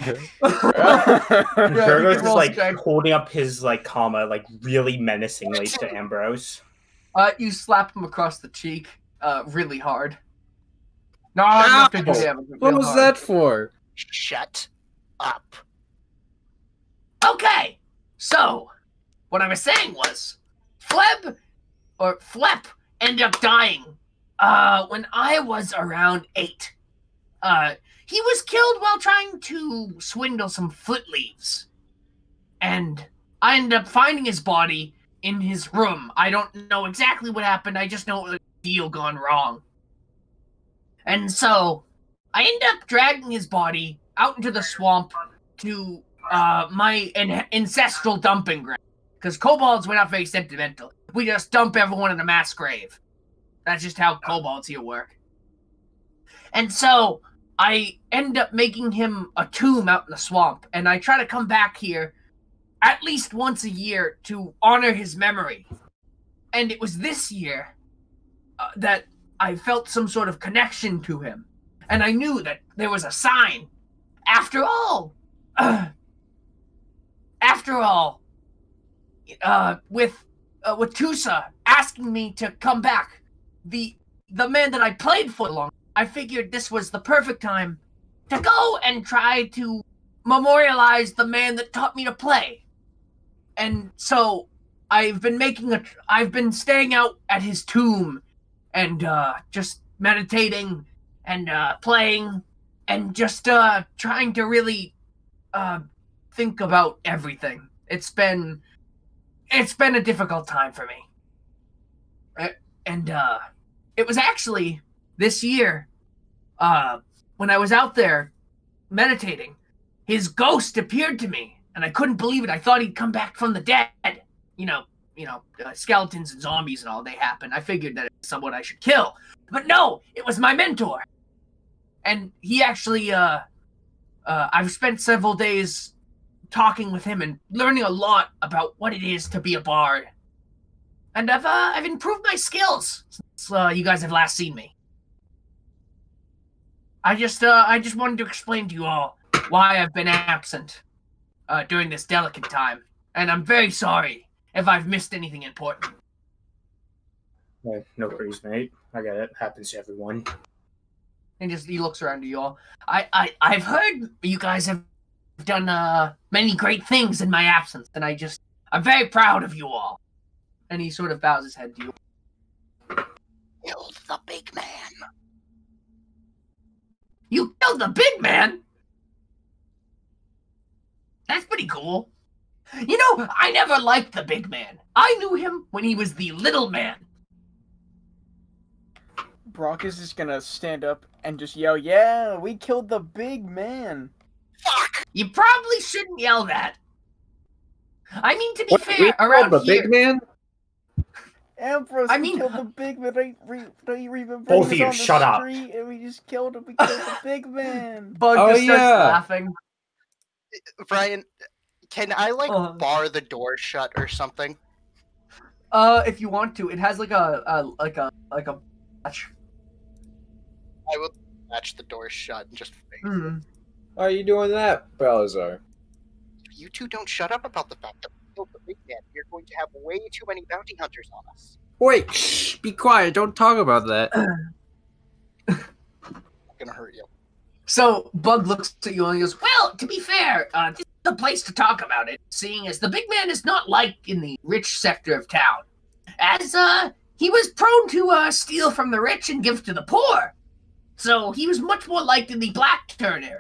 Virgo's just like holding up his like comma like really menacingly to Ambrose. You slap him across the cheek, really hard. No, you have to do damage. What was that for? Shut up. Okay, so what I was saying was, Flep ended up dying when I was around 8. He was killed while trying to swindle some foot leaves. And I ended up finding his body in his room. I don't know exactly what happened, I just know it was a deal gone wrong. And so, I ended up dragging his body out into the swamp to my ancestral dumping ground. Because kobolds were not very sentimental. We just dump everyone in a mass grave. That's just how kobolds here work. And so I end up making him a tomb out in the swamp, and I try to come back here at least once a year to honor his memory. And it was this year that I felt some sort of connection to him, and I knew that there was a sign. After all, with Tusa asking me to come back, the man that I played for long, I figured this was the perfect time to go and try to memorialize the man that taught me to play. And so I've been staying out at his tomb and just meditating and playing and just trying to really think about everything. It's been a difficult time for me. And it was actually this year, when I was out there meditating, his ghost appeared to me, and I couldn't believe it. I thought he'd come back from the dead. You know, skeletons and zombies and all, they happen. I figured that it's someone I should kill. But no, it was my mentor. And he actually, I've spent several days talking with him and learning a lot about what it is to be a bard. And I've improved my skills since you guys have last seen me. I just wanted to explain to you all why I've been absent during this delicate time, and I'm very sorry if I've missed anything important. No worries, mate. I get it. Happens to everyone. And he looks around to you all. I've heard you guys have done many great things in my absence, and I'm very proud of you all. And he sort of bows his head to you. Killed the big man. You killed the big man? That's pretty cool. You know, I never liked the big man. I knew him when he was the little man. Brock is just gonna stand up and just yell, "Yeah, we killed the big man." Fuck! You probably shouldn't yell that. I mean, to be What, fair, we around killed the here... big man? Ambrose, I mean- we killed the big man. Don't you remember? Both of He you, was on the shut up. street and we just killed him. We killed the big man. Bug Oh, just starts yeah. laughing. Brian, can I bar the door shut or something? If you want to, it has like a latch. I will latch the door shut and just face. Mm. Why are you doing that, Balazar? If you two don't shut up about the fact that we killed the big man, you're going to have way too many bounty hunters on us. Wait, shh, be quiet. Don't talk about that. I'm gonna hurt you. So Bug looks at you and he goes, "Well, to be fair, this is the place to talk about it, seeing as the big man is not liked in the rich sector of town, as he was prone to steal from the rich and give to the poor. So he was much more liked in the black turn area.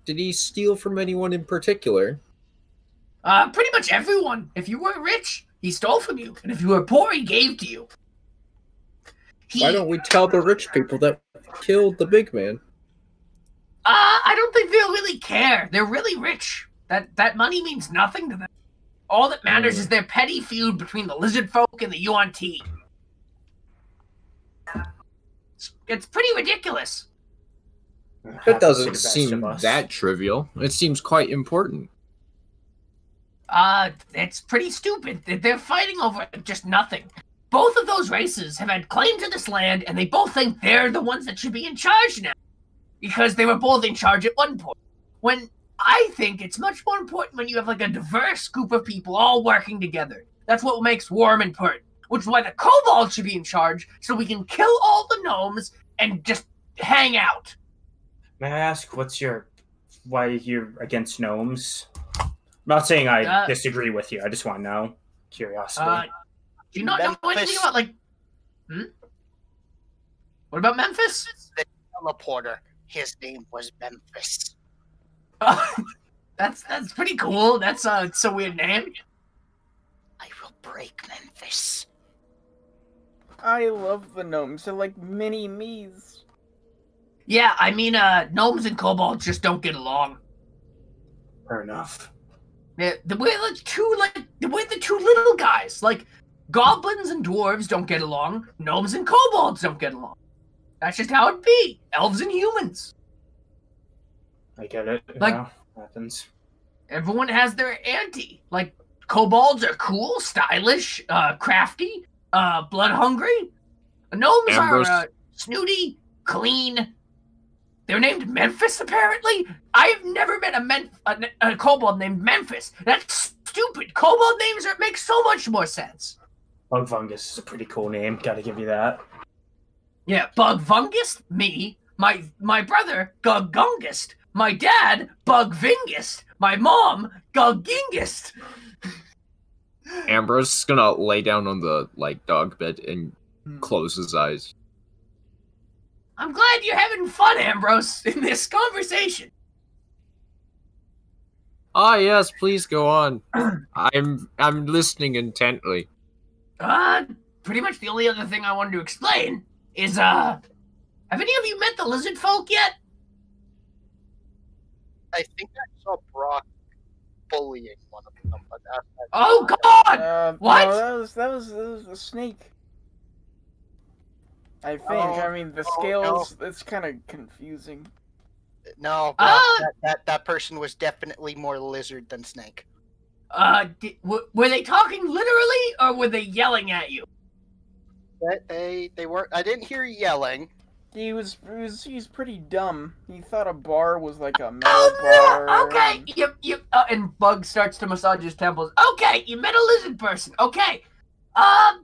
Did he steal from anyone in particular? Pretty much everyone. If you were rich, he stole from you, and if you were poor, he gave to you. Why don't we tell the rich people that killed the big man? I don't think they'll really care. They're really rich. That money means nothing to them. All that matters is their petty feud between the lizard folk and the UNT. It's pretty ridiculous. That doesn't seem that trivial. It seems quite important. It's pretty stupid. They're fighting over just nothing. Both of those races have had claim to this land, and they both think they're the ones that should be in charge now. Because they were both in charge at one point. When I think it's much more important when you have like a diverse group of people all working together. That's what makes Wram important. Which is why the kobolds should be in charge, so we can kill all the gnomes and just hang out. May I ask why you're against gnomes? I'm not saying I disagree with you. I just want to know. Curiosity. Do you not know anything about, like... What about Memphis? The teleporter. His name was Memphis. That's pretty cool. It's a weird name. I will break Memphis. I love the gnomes. They're like mini me's. Yeah, I mean, gnomes and kobolds just don't get along. Fair enough. We're the two little guys. Like, goblins and dwarves don't get along. Gnomes and kobolds don't get along. That's just how it be. Elves and humans. I get it. Like- Happens. Everyone has their ante. Like, kobolds are cool, stylish, crafty, blood hungry. Gnomes Ambrose. are snooty, clean. They're named Memphis, apparently. I've never met a kobold named Memphis. That's stupid. Kobold names make so much more sense. Bug Fungus is a pretty cool name. Gotta give you that. Yeah, Bug Fungus, me, my brother, Gungungist, my dad, Bug Vingist, my mom, Gungingist. Ambrose is gonna lay down on the dog bed and close his eyes. I'm glad you're having fun, Ambrose, in this conversation. Ah, yes, please go on. I'm listening intently. Pretty much the only other thing I wanted to explain is, have any of you met the lizard folk yet? I think I saw Brock bullying one of them. But Oh God! What? No, that was a snake. I think. I mean, the scales. It's kind of confusing. No, Brock, that person was definitely more lizard than snake. Were they talking literally, or were they yelling at you? They weren't. I didn't hear yelling. He's pretty dumb. He thought a bar was like a metal bar. No! Okay, and Bug starts to massage his temples. Okay, you met a lizard person. Okay, I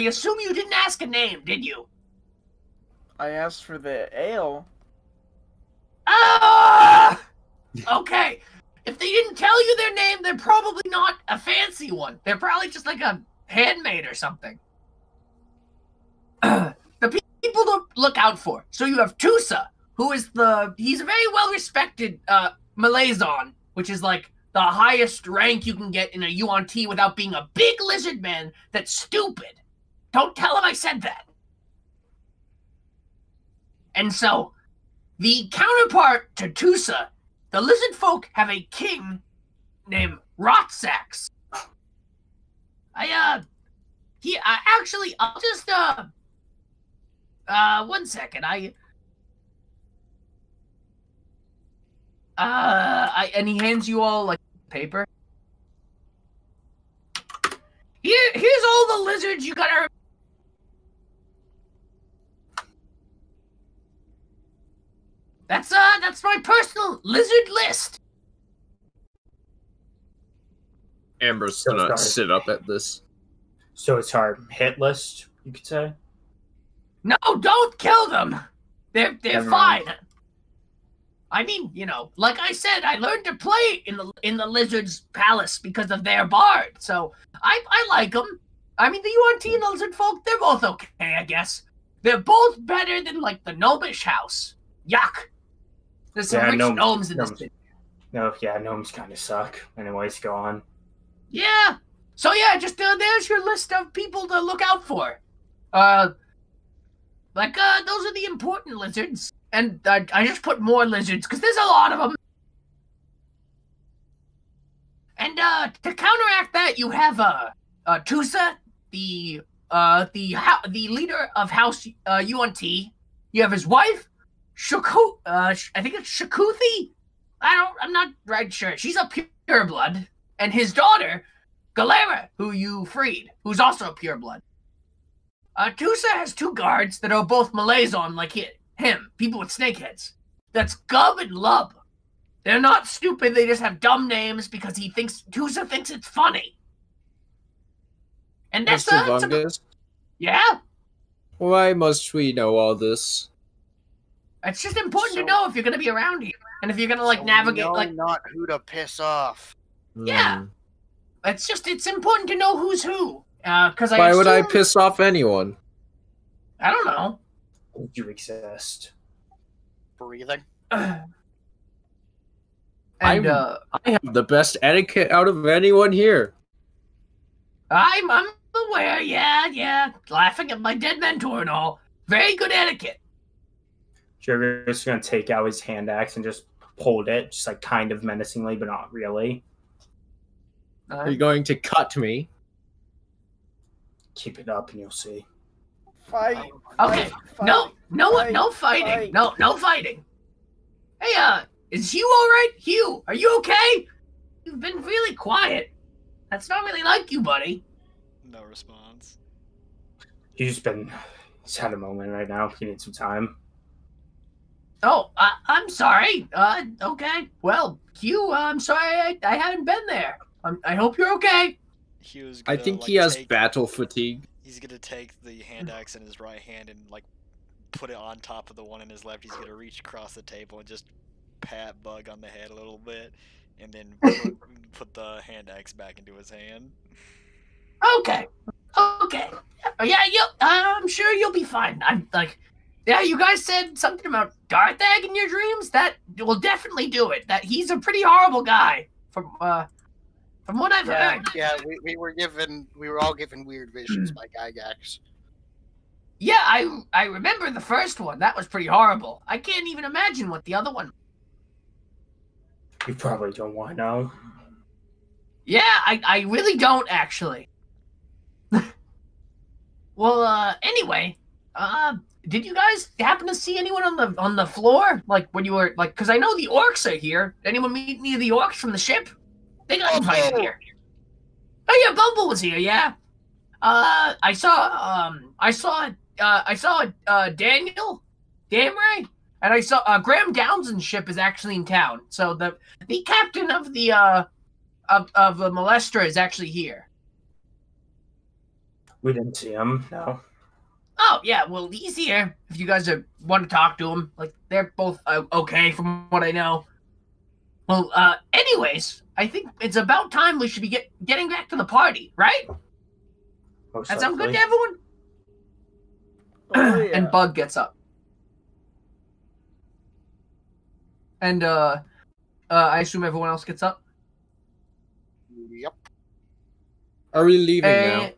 assume you didn't ask a name, did you? I asked for the ale. Okay. If they didn't tell you their name, they're probably not a fancy one. They're probably just like a handmaid or something. The people to look out for. So you have Tusa, who is he's a very well-respected Malazon, which is like the highest rank you can get in a UNT without being a big lizard man that's stupid. Don't tell him I said that. And so, the counterpart to Tusa, the lizard folk have a king named Rotsax. I'll just, one second, and he hands you all, like, paper. Here's all the lizards you gotta... That's my personal lizard list. Amber's gonna sit up at this. So it's our hit list, you could say? No, don't kill them. They're fine. I mean, like I said, I learned to play in the lizard's palace because of their bard. So I like them. I mean, the UNT and the lizard folk, they're both okay, I guess. They're both better than like the gnomish house. Yuck. There's some rich gnomes in this city. No, yeah, gnomes kind of suck. Anyways, go on. Yeah. So yeah, just there's your list of people to look out for. Those are the important lizards. And I just put more lizards because there's a lot of them. And to counteract that, you have Tusa, the leader of House UNT. You have his wife, I think it's Shakuthi. I'm not right sure. She's a pureblood, and his daughter, Galera, who you freed, who's also a pureblood. Tusa has two guards that are both Malazon like him, people with snake heads. That's Gub and Lub. They're not stupid, they just have dumb names because Tusa thinks it's funny. And that's Mr. Vungus? Yeah? Why must we know all this? It's just important to know if you're gonna be around here. And if you're gonna navigate not who to piss off. Yeah. It's important to know who's who. Why would I piss off anyone? I don't know. You exist. Breathing. And I have the best etiquette out of anyone here. I'm aware, yeah. Laughing at my dead mentor and all. Very good etiquette. You're just gonna take out his hand axe and just hold it, just like kind of menacingly, but not really. Are you going to cut me? Keep it up and you'll see. Fight. Okay. No fighting. Fight. No fighting. Hey, is Hugh all right? Hugh, are you okay? You've been really quiet. That's not really like you, buddy. No response. He's had a moment right now. He needs some time. Oh, I'm sorry. Okay. Well, Hugh, I'm sorry I hadn't been there. I hope you're okay. I think he has battle fatigue. He's gonna take the hand axe in his right hand and like put it on top of the one in his left. He's gonna reach across the table and just pat Bug on the head a little bit, and then put the hand axe back into his hand. Okay. Yeah, I'm sure you'll be fine. I'm like, yeah, you guys said something about Darth Egg in your dreams. That will definitely do it. That he's a pretty horrible guy from what I've heard. Yeah, we were all given weird visions by Gygax. Yeah, I remember the first one. That was pretty horrible. I can't even imagine what the other one. You probably don't want to know. Yeah, I really don't actually. Well, anyway, did you guys happen to see anyone on the floor? Like when you were like, because I know the orcs are here. Did anyone meet any of the orcs from the ship? They got invited here. Oh yeah, Bumble was here. Yeah. I saw Daniel, Damray, and I saw Graham Downson's ship is actually in town. So the captain of the Molestra is actually here. We didn't see him. No. Oh yeah, well he's here. If you guys want to talk to him, like they're both okay from what I know. Well, anyways, I think it's about time we should be getting back to the party, right? Most That sound good likely. to everyone? Oh, yeah. And Bug gets up. And I assume everyone else gets up. Yep. Are we leaving now?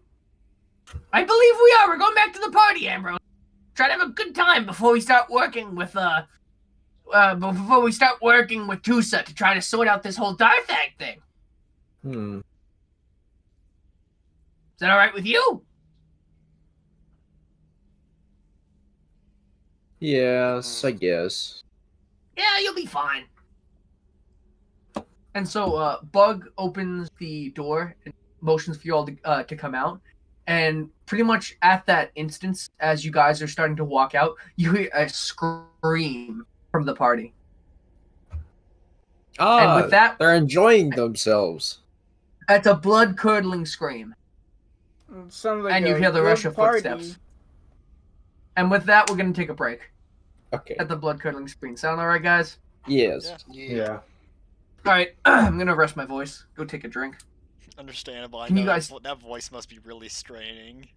I believe we are. We're going back to the party, Ambrose. Try to have a good time before we start working with Tusa to try to sort out this whole Darth Egg thing. Hmm. Is that all right with you? Yes, I guess. Yeah, you'll be fine. And so, Bug opens the door and motions for you all to come out. And pretty much at that instance, as you guys are starting to walk out, you hear a scream from the party. Ah, And with that, they're enjoying themselves. that's a blood-curdling scream. It sounds like And you a hear the rush good of party. footsteps. And with that, we're going to take a break Okay. at the blood-curdling scream. Sound all right, guys? Yes. Yeah. All right, I'm going to rest my voice. Go take a drink. Understandable. I Can know you guys- that voice must be really straining.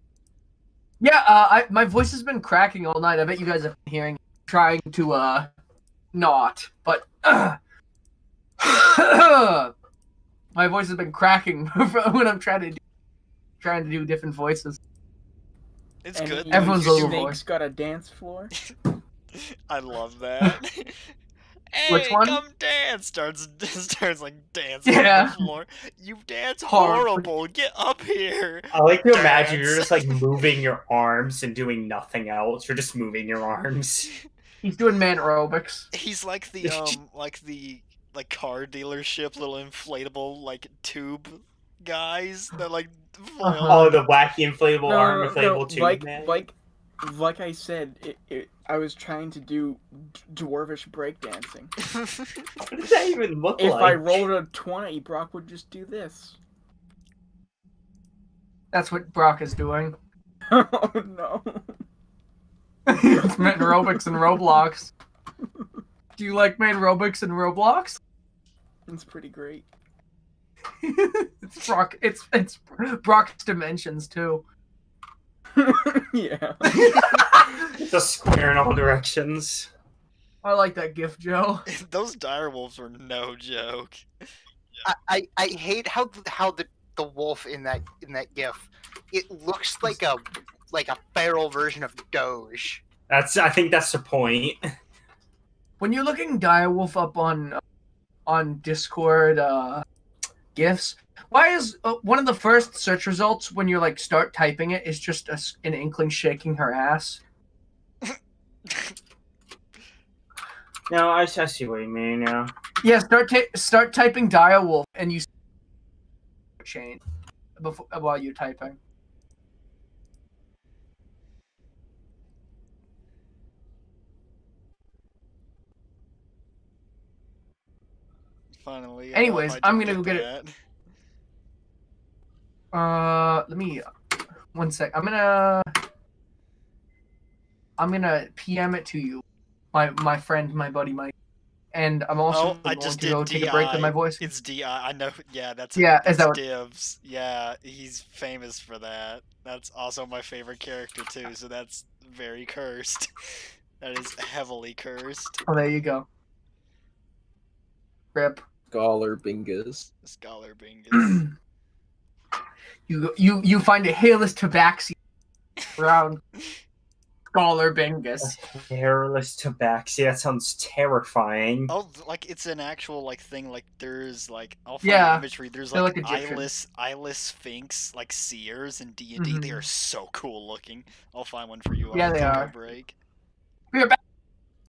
Yeah, my voice has been cracking all night. I bet you guys have been hearing trying to, not. But, my voice has been cracking when I'm trying to do different voices. It's And good. each Everyone's a little snake's voice. got a dance floor. I love that. Hey, Which one? come dance! Starts like dancing Yeah. on the floor. You dance Hard. horrible. Get up here. I like to imagine you're Dance. just like moving your arms and doing nothing else. You're just moving your arms. He's doing man aerobics. He's like the car dealership little inflatable like tube guys that like fly Uh-huh. on. Oh, the wacky inflatable arm inflatable tube, like, man. like I said, I was trying to do dwarvish breakdancing. What does that even look If like? I rolled a 20, Brock would just do this. That's what Brock is doing. Oh no. It's man aerobics and Roblox. Do you like man aerobics and Roblox? It's pretty great. It's Brock. It's Brock's dimensions too. Yeah. It's a square in all directions. I like that GIF, Joe. Those dire wolves were no joke. I hate how the wolf in that gif, it looks like a feral version of Doge. I think that's the point. When you're looking Direwolf up on Discord, GIFs. Why is one of the first search results when you're like start typing it is just an inkling shaking her ass? No, I see what you mean. Yeah. Yeah, start typing dire wolf and you change before while you're typing. Finally. Anyways, I'm gonna go get it. Let me 1 sec. I'm gonna PM it to you, my friend, my buddy Mike, and I'm also I going just to did go take a break with my voice. It's DI. I know. Yeah, that's Yeah, is it's that what- Divs. Yeah, he's famous for that. That's also my favorite character too. So that's very cursed. That is heavily cursed. Oh, there you go. Rip. Scholar Bingus. Scholar Bingus. You find a hairless tabaxi around Scholar Bingus. Hairless tabaxi. That sounds terrifying. Oh, like it's an actual like thing. Like there's like I'll find Yeah, imagery. There's they're like, like Egyptian. eyeless sphinx like seers in D&D. They Mhm. are so cool looking. I'll find one for you. Yeah, on they our are. break. We are back.